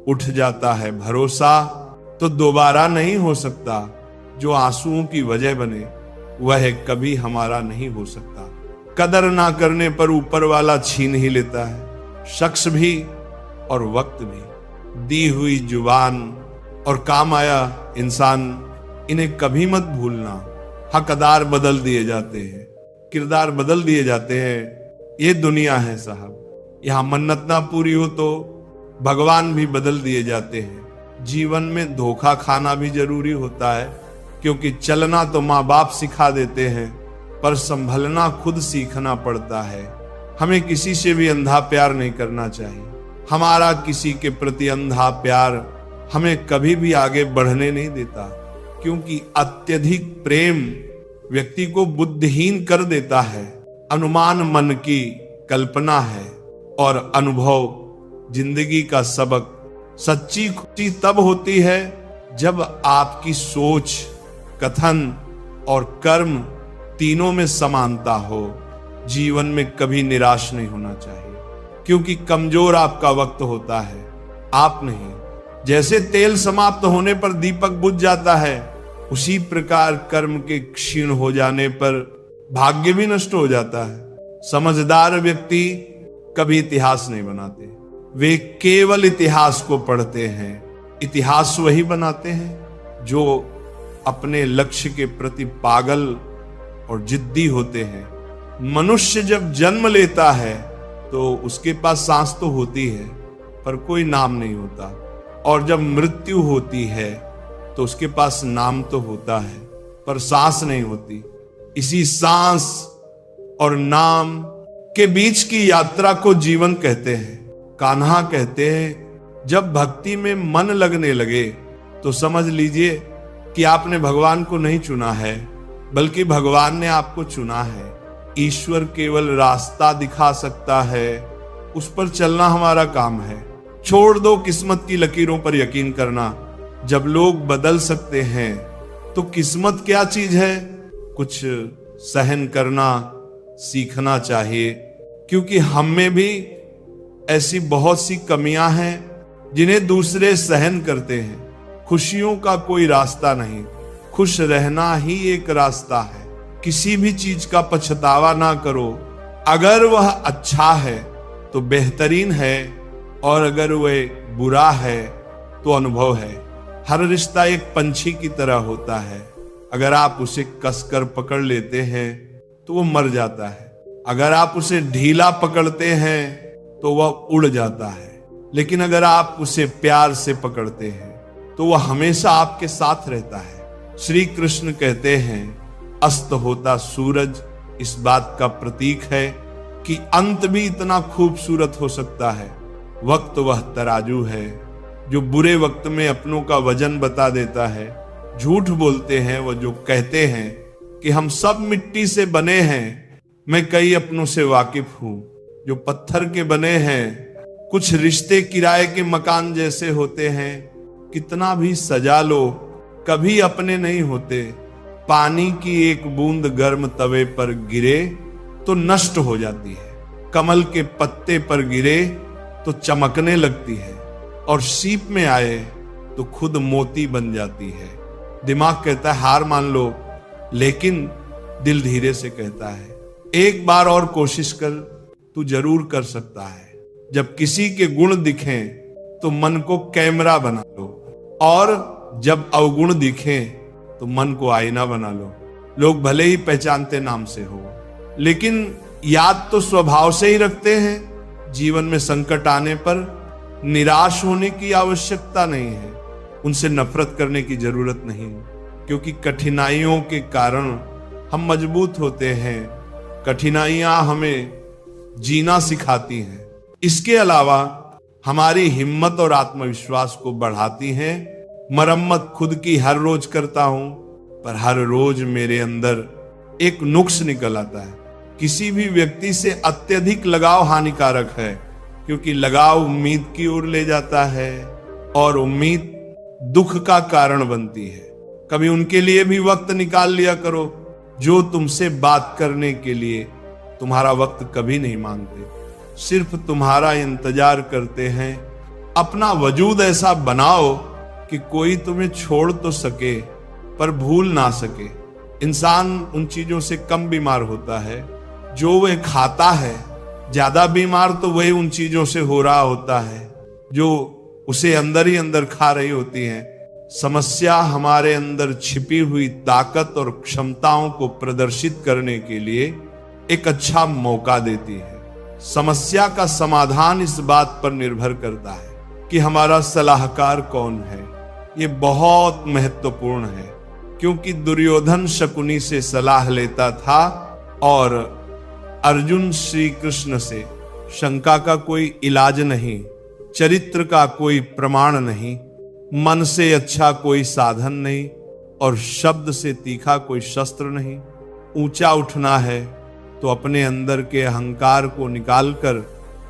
उठ जाता है भरोसा तो दोबारा नहीं हो सकता। जो आंसुओं की वजह बने वह कभी हमारा नहीं हो सकता। कदर ना करने पर ऊपर वाला छीन ही लेता है, शख्स भी और वक्त भी। दी हुई जुबान और काम आया इंसान, इन्हें कभी मत भूलना। हकदार बदल दिए जाते हैं, किरदार बदल दिए जाते हैं। ये दुनिया है साहब, यहां मन्नत ना पूरी हो तो भगवान भी बदल दिए जाते हैं। जीवन में धोखा खाना भी जरूरी होता है, क्योंकि चलना तो माँ बाप सिखा देते हैं, पर संभलना खुद सीखना पड़ता है। हमें किसी से भी अंधा प्यार नहीं करना चाहिए। हमारा किसी के प्रति अंधा प्यार हमें कभी भी आगे बढ़ने नहीं देता, क्योंकि अत्यधिक प्रेम व्यक्ति को बुद्धिहीन कर देता है। अनुमान मन की कल्पना है और अनुभव जिंदगी का सबक। सच्ची खुशी तब होती है जब आपकी सोच, कथन और कर्म तीनों में समानता हो। जीवन में कभी निराश नहीं होना चाहिए, क्योंकि कमजोर आपका वक्त होता है, आप नहीं। जैसे तेल समाप्त होने पर दीपक बुझ जाता है, उसी प्रकार कर्म के क्षीण हो जाने पर भाग्य भी नष्ट हो जाता है। समझदार व्यक्ति कभी इतिहास नहीं बनाते, वे केवल इतिहास को पढ़ते हैं। इतिहास वही बनाते हैं जो अपने लक्ष्य के प्रति पागल और जिद्दी होते हैं। मनुष्य जब जन्म लेता है तो उसके पास सांस तो होती है, पर कोई नाम नहीं होता, और जब मृत्यु होती है तो उसके पास नाम तो होता है, पर सांस नहीं होती। इसी सांस और नाम के बीच की यात्रा को जीवन कहते हैं। कान्हा कहते हैं, जब भक्ति में मन लगने लगे तो समझ लीजिए कि आपने भगवान को नहीं चुना है, बल्कि भगवान ने आपको चुना है। ईश्वर केवल रास्ता दिखा सकता है, उस पर चलना हमारा काम है। छोड़ दो किस्मत की लकीरों पर यकीन करना। जब लोग बदल सकते हैं तो किस्मत क्या चीज है? कुछ सहन करना सीखना चाहिए, क्योंकि हम में भी ऐसी बहुत सी कमियां हैं जिन्हें दूसरे सहन करते हैं। खुशियों का कोई रास्ता नहीं, खुश रहना ही एक रास्ता है। किसी भी चीज का पछतावा ना करो। अगर वह अच्छा है तो बेहतरीन है, और अगर वह बुरा है तो अनुभव है। हर रिश्ता एक पंछी की तरह होता है। अगर आप उसे कसकर पकड़ लेते हैं तो वो मर जाता है, अगर आप उसे ढीला पकड़ते हैं तो वह उड़ जाता है, लेकिन अगर आप उसे प्यार से पकड़ते हैं तो वह हमेशा आपके साथ रहता है। श्री कृष्ण कहते हैं, अस्त होता सूरज इस बात का प्रतीक है कि अंत भी इतना खूबसूरत हो सकता है। वक्त वह तराजू है जो बुरे वक्त में अपनों का वजन बता देता है। झूठ बोलते हैं वह जो कहते हैं कि हम सब मिट्टी से बने हैं। मैं कई अपनों से वाकिफ हूं जो पत्थर के बने हैं। कुछ रिश्ते किराए के मकान जैसे होते हैं, कितना भी सजा लो कभी अपने नहीं होते। पानी की एक बूंद गर्म तवे पर गिरे तो नष्ट हो जाती है, कमल के पत्ते पर गिरे तो चमकने लगती है, और सीप में आए तो खुद मोती बन जाती है। दिमाग कहता है हार मान लो, लेकिन दिल धीरे से कहता है एक बार और कोशिश कर, तू जरूर कर सकता है। जब किसी के गुण दिखें तो मन को कैमरा बना लो, और जब अवगुण दिखें तो मन को आईना बना लो। लोग भले ही पहचानते नाम से हो, लेकिन याद तो स्वभाव से ही रखते हैं। जीवन में संकट आने पर निराश होने की आवश्यकता नहीं है, उनसे नफरत करने की जरूरत नहीं, क्योंकि कठिनाइयों के कारण हम मजबूत होते हैं। कठिनाइयां हमें जीना सिखाती हैं। इसके अलावा हमारी हिम्मत और आत्मविश्वास को बढ़ाती हैं। मरम्मत खुद की हर रोज करता हूं, पर हर रोज मेरे अंदर एक नुक्स निकल आता है। किसी भी व्यक्ति से अत्यधिक लगाव हानिकारक है, क्योंकि लगाव उम्मीद की ओर ले जाता है और उम्मीद दुख का कारण बनती है। कभी उनके लिए भी वक्त निकाल लिया करो जो तुमसे बात करने के लिए तुम्हारा वक्त कभी नहीं मांगते, सिर्फ तुम्हारा इंतजार करते हैं। अपना वजूद ऐसा बनाओ कि कोई तुम्हें छोड़ तो सके पर भूल ना सके। इंसान उन चीजों से कम बीमार होता है जो वह खाता है, ज्यादा बीमार तो वही उन चीजों से हो रहा होता है जो उसे अंदर ही अंदर खा रही होती हैं। समस्या हमारे अंदर छिपी हुई ताकत और क्षमताओं को प्रदर्शित करने के लिए एक अच्छा मौका देती है। समस्या का समाधान इस बात पर निर्भर करता है कि हमारा सलाहकार कौन है। ये बहुत महत्वपूर्ण है, क्योंकि दुर्योधन शकुनी से सलाह लेता था और अर्जुन श्री कृष्ण से। शंका का कोई इलाज नहीं, चरित्र का कोई प्रमाण नहीं, मन से अच्छा कोई साधन नहीं, और शब्द से तीखा कोई शस्त्र नहीं। ऊंचा उठना है तो अपने अंदर के अहंकार को निकालकर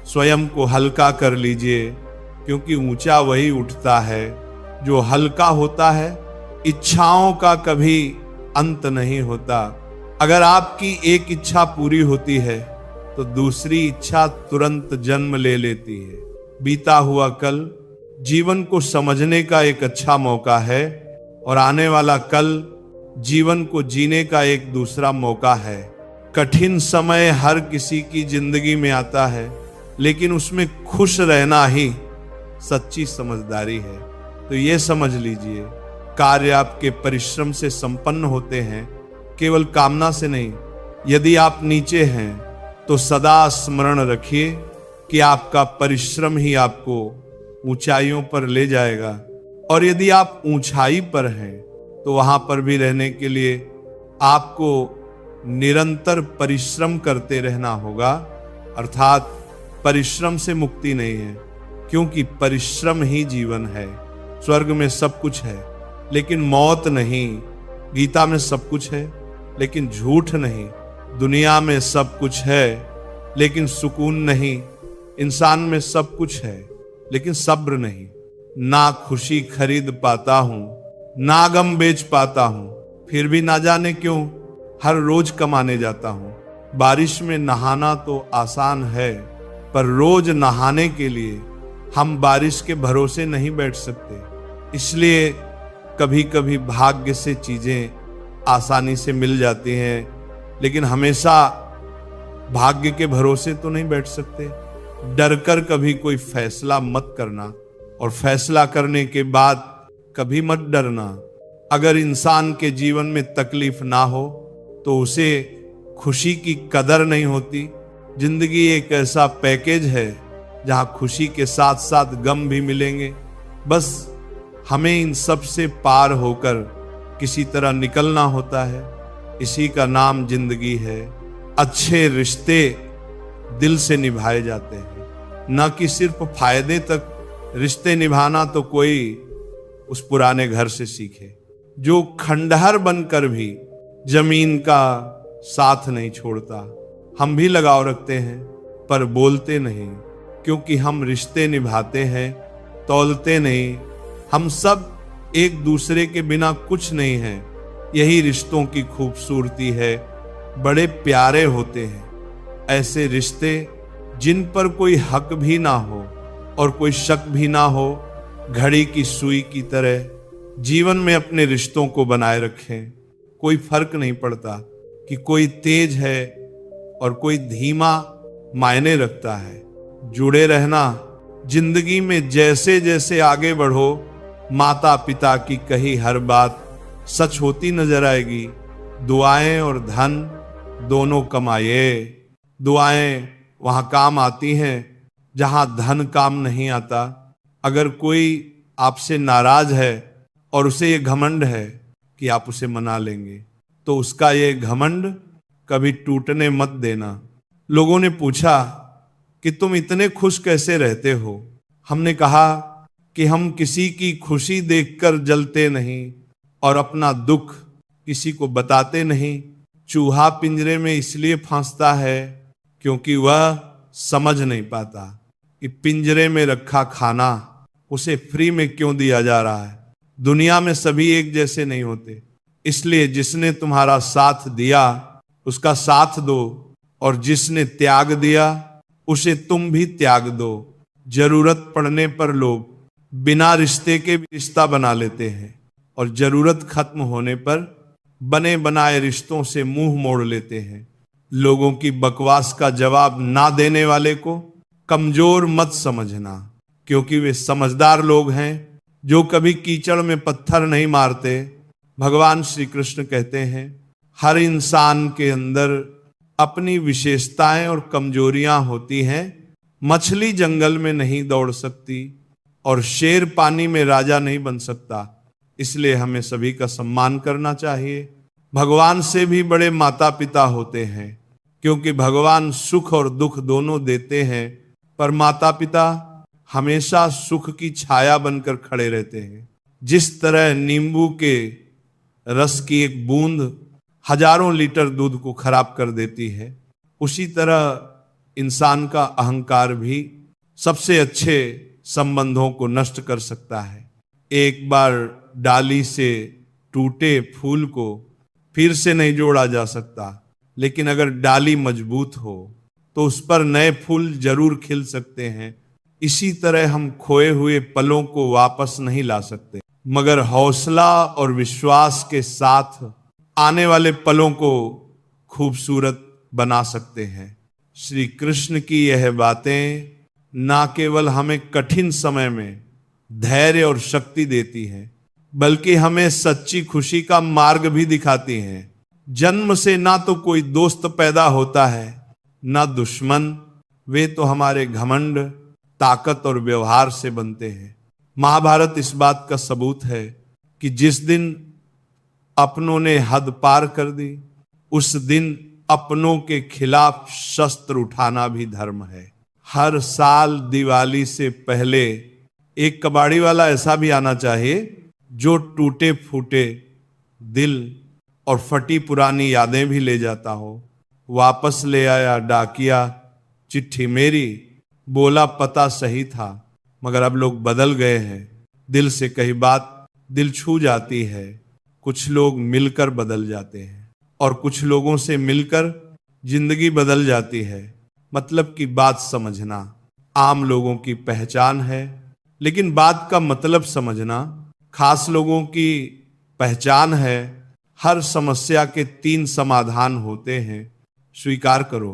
स्वयं को हल्का कर लीजिए, क्योंकि ऊंचा वही उठता है जो हल्का होता है। इच्छाओं का कभी अंत नहीं होता। अगर आपकी एक इच्छा पूरी होती है तो दूसरी इच्छा तुरंत जन्म ले लेती है। बीता हुआ कल जीवन को समझने का एक अच्छा मौका है, और आने वाला कल जीवन को जीने का एक दूसरा मौका है। कठिन समय हर किसी की जिंदगी में आता है, लेकिन उसमें खुश रहना ही सच्ची समझदारी है। तो ये समझ लीजिए, कार्य आपके परिश्रम से संपन्न होते हैं, केवल कामना से नहीं। यदि आप नीचे हैं तो सदा स्मरण रखिए कि आपका परिश्रम ही आपको ऊंचाइयों पर ले जाएगा, और यदि आप ऊंचाई पर हैं तो वहां पर भी रहने के लिए आपको निरंतर परिश्रम करते रहना होगा। अर्थात परिश्रम से मुक्ति नहीं है, क्योंकि परिश्रम ही जीवन है। स्वर्ग में सब कुछ है लेकिन मौत नहीं। गीता में सब कुछ है लेकिन झूठ नहीं। दुनिया में सब कुछ है लेकिन सुकून नहीं। इंसान में सब कुछ है लेकिन सब्र नहीं। ना खुशी खरीद पाता हूं, ना गम बेच पाता हूं, फिर भी ना जाने क्यों हर रोज कमाने जाता हूं। बारिश में नहाना तो आसान है, पर रोज नहाने के लिए हम बारिश के भरोसे नहीं बैठ सकते। इसलिए कभी कभी भाग्य से चीजें आसानी से मिल जाती हैं, लेकिन हमेशा भाग्य के भरोसे तो नहीं बैठ सकते। डरकर कभी कोई फैसला मत करना, और फैसला करने के बाद कभी मत डरना। अगर इंसान के जीवन में तकलीफ ना हो तो उसे खुशी की कदर नहीं होती। जिंदगी एक ऐसा पैकेज है जहां खुशी के साथ साथ गम भी मिलेंगे। बस हमें इन सब से पार होकर किसी तरह निकलना होता है। इसी का नाम जिंदगी है। अच्छे रिश्ते दिल से निभाए जाते हैं, न कि सिर्फ फायदे तक। रिश्ते निभाना तो कोई उस पुराने घर से सीखे जो खंडहर बनकर भी जमीन का साथ नहीं छोड़ता। हम भी लगाव रखते हैं पर बोलते नहीं, क्योंकि हम रिश्ते निभाते हैं, तौलते नहीं। हम सब एक दूसरे के बिना कुछ नहीं हैं, यही रिश्तों की खूबसूरती है, बड़े प्यारे होते हैं ऐसे रिश्ते जिन पर कोई हक भी ना हो और कोई शक भी ना हो। घड़ी की सुई की तरह जीवन में अपने रिश्तों को बनाए रखें। कोई फर्क नहीं पड़ता कि कोई तेज है और कोई धीमा मायने रखता है। जुड़े रहना, जिंदगी में जैसे जैसे आगे बढ़ो, माता पिता की कही हर बात सच होती नजर आएगी। दुआएं और धन दोनों कमाए। दुआएं वहां काम आती हैं जहां धन काम नहीं आता। अगर कोई आपसे नाराज है और उसे ये घमंड है कि आप उसे मना लेंगे, तो उसका ये घमंड कभी टूटने मत देना। लोगों ने पूछा कि तुम इतने खुश कैसे रहते हो? हमने कहा कि हम किसी की खुशी देखकर जलते नहीं और अपना दुख किसी को बताते नहीं। चूहा पिंजरे में इसलिए फंसता है क्योंकि वह समझ नहीं पाता कि पिंजरे में रखा खाना उसे फ्री में क्यों दिया जा रहा है। दुनिया में सभी एक जैसे नहीं होते, इसलिए जिसने तुम्हारा साथ दिया उसका साथ दो, और जिसने त्याग दिया उसे तुम भी त्याग दो। जरूरत पड़ने पर लोग बिना रिश्ते के भी रिश्ता बना लेते हैं और जरूरत खत्म होने पर बने बनाए रिश्तों से मुंह मोड़ लेते हैं। लोगों की बकवास का जवाब ना देने वाले को कमजोर मत समझना, क्योंकि वे समझदार लोग हैं जो कभी कीचड़ में पत्थर नहीं मारते। भगवान श्री कृष्ण कहते हैं, हर इंसान के अंदर अपनी विशेषताएं और कमजोरियां होती हैं। मछली जंगल में नहीं दौड़ सकती और शेर पानी में राजा नहीं बन सकता। इसलिए हमें सभी का सम्मान करना चाहिए। भगवान से भी बड़े माता पिता होते हैं, क्योंकि भगवान सुख और दुख दोनों देते हैं, पर माता पिता हमेशा सुख की छाया बनकर खड़े रहते हैं। जिस तरह नींबू के रस की एक बूंद हजारों लीटर दूध को खराब कर देती है, उसी तरह इंसान का अहंकार भी सबसे अच्छे संबंधों को नष्ट कर सकता है। एक बार डाली से टूटे फूल को फिर से नहीं जोड़ा जा सकता, लेकिन अगर डाली मजबूत हो तो उस पर नए फूल जरूर खिल सकते हैं। इसी तरह हम खोए हुए पलों को वापस नहीं ला सकते, मगर हौसला और विश्वास के साथ आने वाले पलों को खूबसूरत बना सकते हैं। श्री कृष्ण की यह बातें ना केवल हमें कठिन समय में धैर्य और शक्ति देती हैं, बल्कि हमें सच्ची खुशी का मार्ग भी दिखाती हैं। जन्म से ना तो कोई दोस्त पैदा होता है ना दुश्मन, वे तो हमारे घमंड, ताकत और व्यवहार से बनते हैं। महाभारत इस बात का सबूत है कि जिस दिन अपनों ने हद पार कर दी, उस दिन अपनों के खिलाफ शस्त्र उठाना भी धर्म है। हर साल दिवाली से पहले एक कबाड़ी वाला ऐसा भी आना चाहिए जो टूटे फूटे दिल और फटी पुरानी यादें भी ले जाता हो। वापस ले आया डाकिया चिट्ठी मेरी, बोला पता सही था, मगर अब लोग बदल गए हैं। दिल से कही बात दिल छू जाती है। कुछ लोग मिलकर बदल जाते हैं और कुछ लोगों से मिलकर जिंदगी बदल जाती है। मतलब की बात समझना आम लोगों की पहचान है, लेकिन बात का मतलब समझना खास लोगों की पहचान है। हर समस्या के 3 समाधान होते हैं। स्वीकार करो,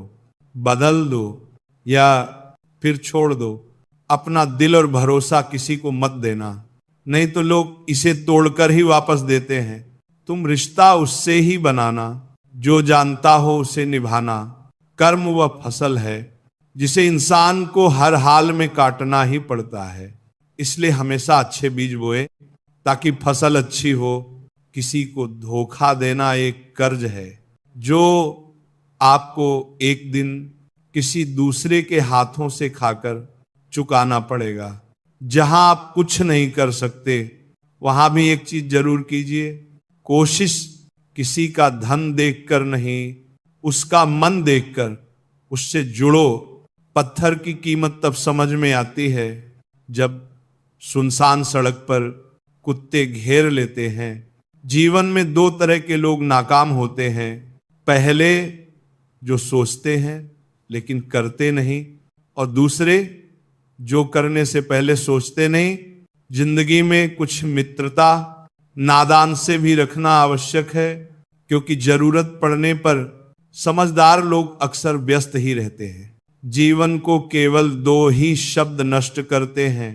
बदल दो या फिर छोड़ दो। अपना दिल और भरोसा किसी को मत देना, नहीं तो लोग इसे तोड़कर ही वापस देते हैं। तुम रिश्ता उससे ही बनाना जो जानता हो उसे निभाना। कर्म वह फसल है जिसे इंसान को हर हाल में काटना ही पड़ता है। इसलिए हमेशा अच्छे बीज बोए ताकि फसल अच्छी हो। किसी को धोखा देना एक कर्ज है जो आपको एक दिन किसी दूसरे के हाथों से खाकर चुकाना पड़ेगा। जहां आप कुछ नहीं कर सकते, वहां भी एक चीज जरूर कीजिए, कोशिश किसी का धन देखकर नहीं, उसका मन देखकर उससे जुड़ो। पत्थर की कीमत तब समझ में आती है जब सुनसान सड़क पर कुत्ते घेर लेते हैं जीवन में दो तरह के लोग नाकाम होते हैं। पहले जो सोचते हैं लेकिन करते नहीं, और दूसरे जो करने से पहले सोचते नहीं। जिंदगी में कुछ मित्रता नादान से भी रखना आवश्यक है, क्योंकि जरूरत पड़ने पर समझदार लोग अक्सर व्यस्त ही रहते हैं। जीवन को केवल दो ही शब्द नष्ट करते हैं,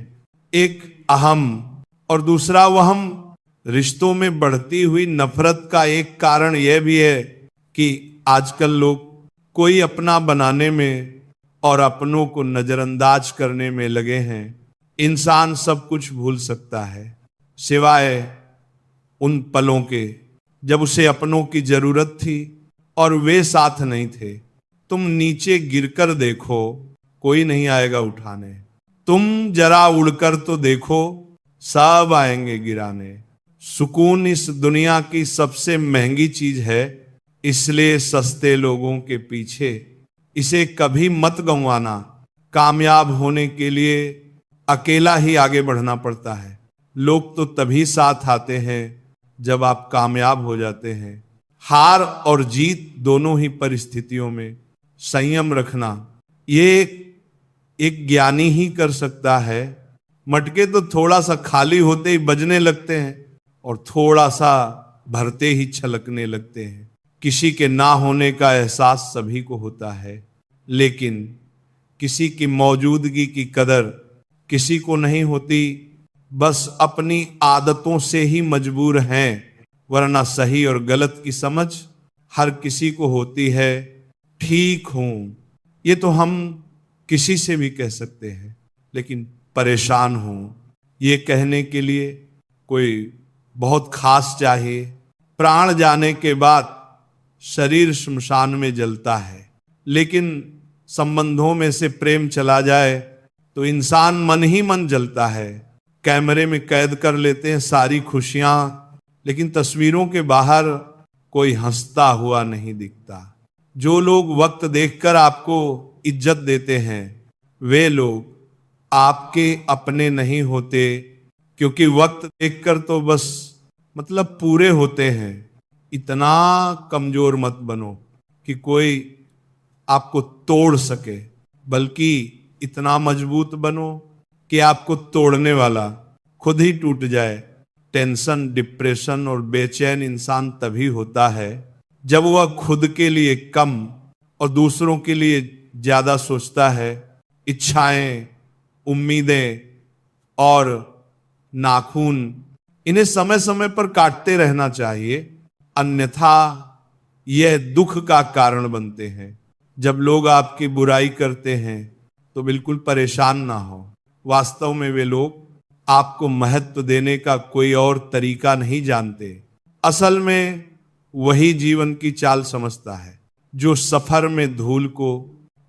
एक अहम और दूसरा वहम। रिश्तों में बढ़ती हुई नफरत का एक कारण यह भी है कि आजकल लोग कोई अपना बनाने में और अपनों को नजरअंदाज करने में लगे हैं। इंसान सब कुछ भूल सकता है सिवाय उन पलों के जब उसे अपनों की जरूरत थी और वे साथ नहीं थे। तुम नीचे गिरकर देखो, कोई नहीं आएगा उठाने। तुम जरा उड़कर तो देखो, सब आएंगे गिराने। सुकून इस दुनिया की सबसे महंगी चीज है, इसलिए सस्ते लोगों के पीछे इसे कभी मत गंवाना। कामयाब होने के लिए अकेला ही आगे बढ़ना पड़ता है। लोग तो तभी साथ आते हैं जब आप कामयाब हो जाते हैं। हार और जीत दोनों ही परिस्थितियों में संयम रखना, ये एक ज्ञानी ही कर सकता है। मटके तो थोड़ा सा खाली होते ही बजने लगते हैं और थोड़ा सा भरते ही छलकने लगते हैं। किसी के ना होने का एहसास सभी को होता है, लेकिन किसी की मौजूदगी की कदर किसी को नहीं होती। बस अपनी आदतों से ही मजबूर हैं, वरना सही और गलत की समझ हर किसी को होती है। ठीक हूं, ये तो हम किसी से भी कह सकते हैं, लेकिन परेशान हूं, ये कहने के लिए कोई बहुत खास चाहिए। प्राण जाने के बाद शरीर श्मशान में जलता है, लेकिन संबंधों में से प्रेम चला जाए तो इंसान मन ही मन जलता है। कैमरे में कैद कर लेते हैं सारी खुशियां, लेकिन तस्वीरों के बाहर कोई हंसता हुआ नहीं दिखता। जो लोग वक्त देखकर आपको इज्जत देते हैं, वे लोग आपके अपने नहीं होते, क्योंकि वक्त देखकर तो बस मतलब पूरे होते हैं। इतना कमजोर मत बनो कि कोई आपको तोड़ सके, बल्कि इतना मजबूत बनो कि आपको तोड़ने वाला खुद ही टूट जाए। टेंशन, डिप्रेशन और बेचैन इंसान तभी होता है जब वह खुद के लिए कम और दूसरों के लिए ज्यादा सोचता है। इच्छाएं, उम्मीदें और नाखून, इन्हें समय समय पर काटते रहना चाहिए, अन्यथा यह दुख का कारण बनते हैं। जब लोग आपकी बुराई करते हैं तो बिल्कुल परेशान ना हो। वास्तव में वे लोग आपको महत्व देने का कोई और तरीका नहीं जानते। असल में वही जीवन की चाल समझता है जो सफर में धूल को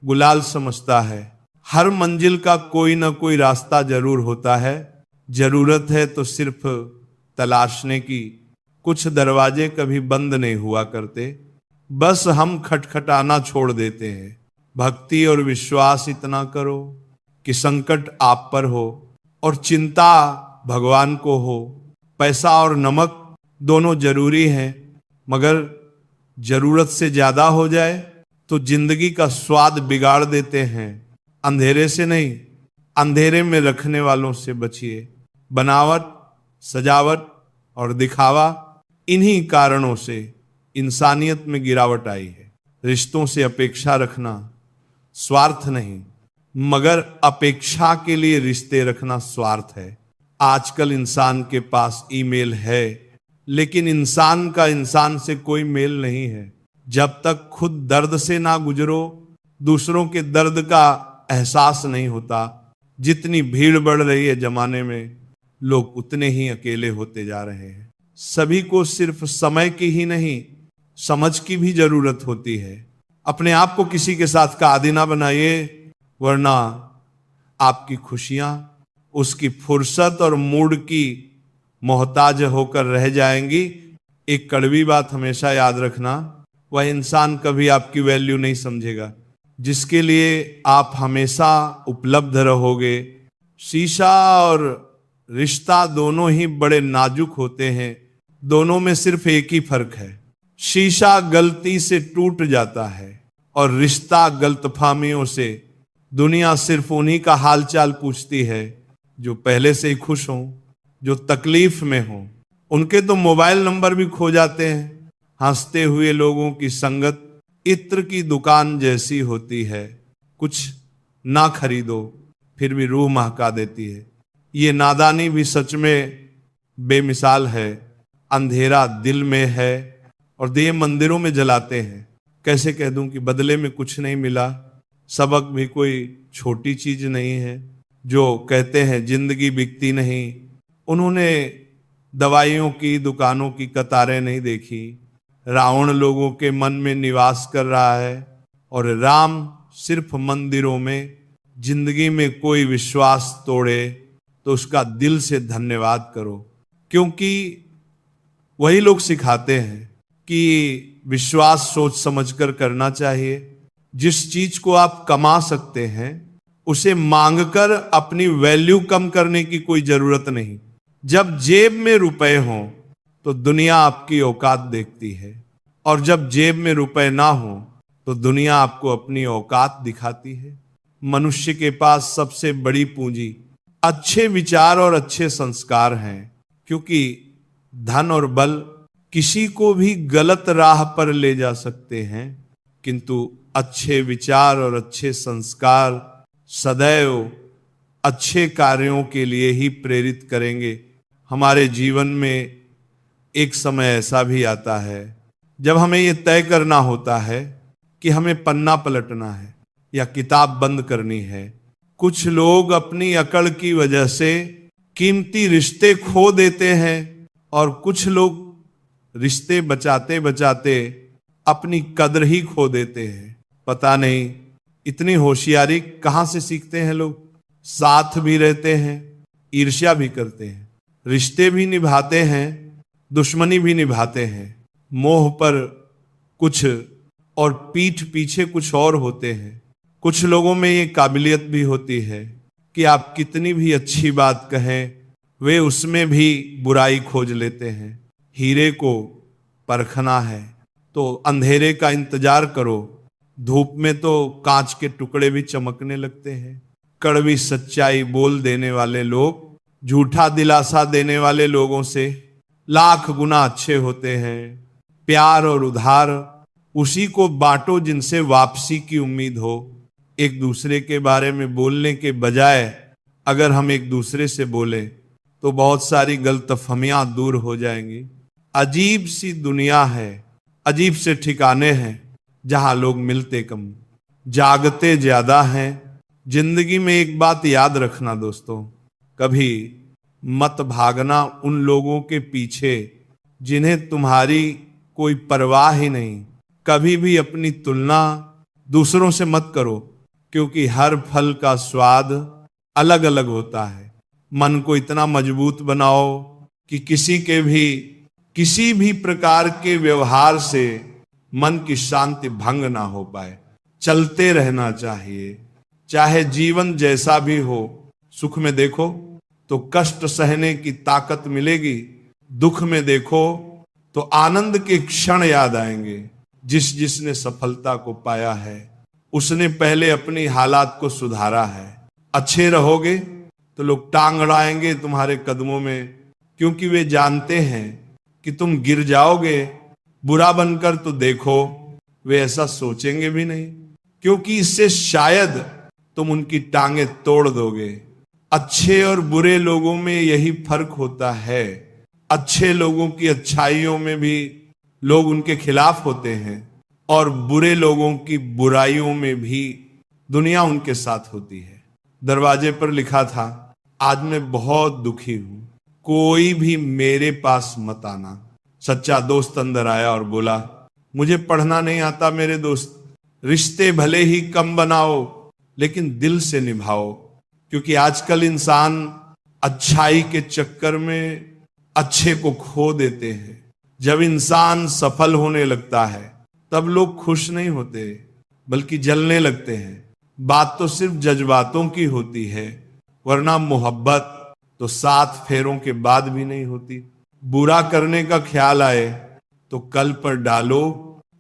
गुलाल समझता है। हर मंजिल का कोई ना कोई रास्ता जरूर होता है। जरूरत है तो सिर्फ तलाशने की। कुछ दरवाजे कभी बंद नहीं हुआ करते, बस हम खटखटाना छोड़ देते हैं। भक्ति और विश्वास इतना करो कि संकट आप पर हो और चिंता भगवान को हो। पैसा और नमक दोनों जरूरी हैं, मगर जरूरत से ज्यादा हो जाए तो जिंदगी का स्वाद बिगाड़ देते हैं। अंधेरे से नहीं, अंधेरे में रखने वालों से बचिए। बनावट, सजावट और दिखावा, इन्हीं कारणों से इंसानियत में गिरावट आई है। रिश्तों से अपेक्षा रखना स्वार्थ नहीं, मगर अपेक्षा के लिए रिश्ते रखना स्वार्थ है। आजकल इंसान के पास ईमेल है, लेकिन इंसान का इंसान से कोई मेल नहीं है। जब तक खुद दर्द से ना गुजरो, दूसरों के दर्द का एहसास नहीं होता। जितनी भीड़ बढ़ रही है जमाने में, लोग उतने ही अकेले होते जा रहे हैं। सभी को सिर्फ समय की ही नहीं, समझ की भी जरूरत होती है। अपने आप को किसी के साथ का आदी ना बनाइए, वरना आपकी खुशियां उसकी फुर्सत और मूड की मोहताज होकर रह जाएंगी। एक कड़वी बात हमेशा याद रखना, वह इंसान कभी आपकी वैल्यू नहीं समझेगा जिसके लिए आप हमेशा उपलब्ध रहोगे। शीशा और रिश्ता दोनों ही बड़े नाजुक होते हैं। दोनों में सिर्फ एक ही फर्क है। शीशा गलती से टूट जाता है और रिश्ता गलतफहमियों से। दुनिया सिर्फ उन्हीं का हालचाल पूछती है जो पहले से ही खुश हों, जो तकलीफ में हों। उनके तो मोबाइल नंबर भी खो जाते हैं। हंसते हुए लोगों की संगत इत्र की दुकान जैसी होती है, कुछ ना खरीदो फिर भी रूह महका देती है। ये नादानी भी सच में बेमिसाल है। अंधेरा दिल में है और दिए मंदिरों में जलाते हैं। कैसे कह दूं कि बदले में कुछ नहीं मिला। सबक भी कोई छोटी चीज नहीं है। जो कहते हैं जिंदगी बिकती नहीं, उन्होंने दवाइयों की दुकानों की कतारें नहीं देखी। रावण लोगों के मन में निवास कर रहा है और राम सिर्फ मंदिरों में। जिंदगी में कोई विश्वास तोड़े तो उसका दिल से धन्यवाद करो, क्योंकि वही लोग सिखाते हैं कि विश्वास सोच समझकर करना चाहिए। जिस चीज को आप कमा सकते हैं उसे मांगकर अपनी वैल्यू कम करने की कोई जरूरत नहीं। जब जेब में रुपए हों तो दुनिया आपकी औकात देखती है, और जब जेब में रुपए ना हो तो दुनिया आपको अपनी औकात दिखाती है। मनुष्य के पास सबसे बड़ी पूंजी अच्छे विचार और अच्छे संस्कार हैं, क्योंकि धन और बल किसी को भी गलत राह पर ले जा सकते हैं, किंतु अच्छे विचार और अच्छे संस्कार सदैव अच्छे कार्यों के लिए ही प्रेरित करेंगे। हमारे जीवन में एक समय ऐसा भी आता है जब हमें यह तय करना होता है कि हमें पन्ना पलटना है या किताब बंद करनी है। कुछ लोग अपनी अकड़ की वजह से कीमती रिश्ते खो देते हैं और कुछ लोग रिश्ते बचाते बचाते अपनी कद्र ही खो देते हैं। पता नहीं इतनी होशियारी कहां से सीखते हैं लोग। साथ भी रहते हैं, ईर्ष्या भी करते हैं, रिश्ते भी निभाते हैं, दुश्मनी भी निभाते हैं। मोह पर कुछ और पीठ पीछे कुछ और होते हैं। कुछ लोगों में ये काबिलियत भी होती है कि आप कितनी भी अच्छी बात कहें, वे उसमें भी बुराई खोज लेते हैं। हीरे को परखना है तो अंधेरे का इंतजार करो। धूप में तो कांच के टुकड़े भी चमकने लगते हैं। कड़वी सच्चाई बोल देने वाले लोग झूठा दिलासा देने वाले लोगों से लाख गुना अच्छे होते हैं। प्यार और उधार उसी को बांटो जिनसे वापसी की उम्मीद हो। एक दूसरे के बारे में बोलने के बजाय अगर हम एक दूसरे से बोले तो बहुत सारी गलतफहमियां दूर हो जाएंगी। अजीब सी दुनिया है, अजीब से ठिकाने हैं जहां लोग मिलते कम, जागते ज्यादा हैं। जिंदगी में एक बात याद रखना दोस्तों, कभी मत भागना उन लोगों के पीछे जिन्हें तुम्हारी कोई परवाह ही नहीं। कभी भी अपनी तुलना दूसरों से मत करो, क्योंकि हर फल का स्वाद अलग अलग होता है। मन को इतना मजबूत बनाओ कि किसी भी प्रकार के व्यवहार से मन की शांति भंग ना हो पाए। चलते रहना चाहिए, चाहे जीवन जैसा भी हो। सुख में देखो तो कष्ट सहने की ताकत मिलेगी, दुख में देखो तो आनंद के क्षण याद आएंगे। जिसने सफलता को पाया है उसने पहले अपनी हालात को सुधारा है। अच्छे रहोगे तो लोग टांग अड़ाएंगे तुम्हारे कदमों में, क्योंकि वे जानते हैं कि तुम गिर जाओगे। बुरा बनकर तो देखो, वे ऐसा सोचेंगे भी नहीं, क्योंकि इससे शायद तुम उनकी टांगे तोड़ दोगे। अच्छे और बुरे लोगों में यही फर्क होता है। अच्छे लोगों की अच्छाइयों में भी लोग उनके खिलाफ होते हैं, और बुरे लोगों की बुराइयों में भी दुनिया उनके साथ होती है। दरवाजे पर लिखा था, आज मैं बहुत दुखी हूं, कोई भी मेरे पास मत आना। सच्चा दोस्त अंदर आया और बोला, मुझे पढ़ना नहीं आता मेरे दोस्त। रिश्ते भले ही कम बनाओ लेकिन दिल से निभाओ, क्योंकि आजकल इंसान अच्छाई के चक्कर में अच्छे को खो देते हैं। जब इंसान सफल होने लगता है तब लोग खुश नहीं होते बल्कि जलने लगते हैं। बात तो सिर्फ जज्बातों की होती है, वरना मोहब्बत तो 7 फेरों के बाद भी नहीं होती। बुरा करने का ख्याल आए तो कल पर डालो,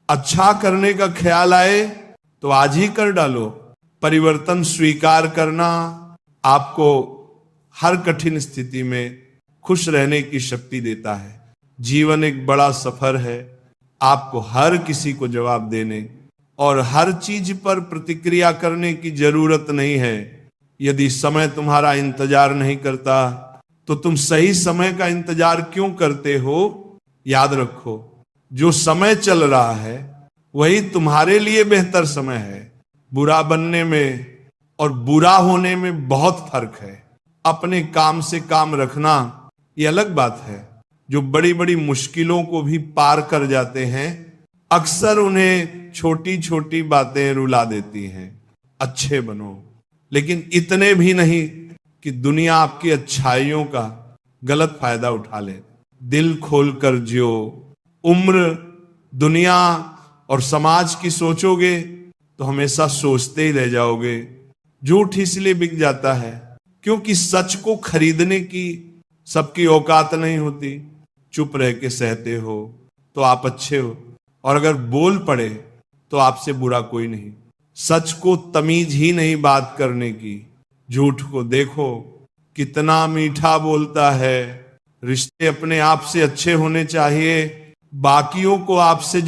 अच्छा करने का ख्याल आए तो आज ही कर डालो। परिवर्तन स्वीकार करना आपको हर कठिन स्थिति में खुश रहने की शक्ति देता है। जीवन एक बड़ा सफर है, आपको हर किसी को जवाब देने और हर चीज पर प्रतिक्रिया करने की जरूरत नहीं है। यदि समय तुम्हारा इंतजार नहीं करता तो तुम सही समय का इंतजार क्यों करते हो? याद रखो, जो समय चल रहा है वही तुम्हारे लिए बेहतर समय है। बुरा बनने में और बुरा होने में बहुत फर्क है। अपने काम से काम रखना ये अलग बात है। जो बड़ी बड़ी मुश्किलों को भी पार कर जाते हैं, अक्सर उन्हें छोटी छोटी बातें रुला देती हैं। अच्छे बनो, लेकिन इतने भी नहीं कि दुनिया आपकी अच्छाइयों का गलत फायदा उठा ले। दिल खोलकर जियो। उम्र, दुनिया और समाज की सोचोगे तो हमेशा सोचते ही रह जाओगे। झूठ इसलिए बिक जाता है क्योंकि सच को खरीदने की सबकी औकात नहीं होती। चुप रह के सहते हो तो आप अच्छे हो, और अगर बोल पड़े तो आपसे बुरा कोई नहीं। सच को तमीज ही नहीं बात करने की। झूठ को देखो कितना मीठा बोलता है। रिश्ते अपने आप से अच्छे होने चाहिए, बाकियों को आपसे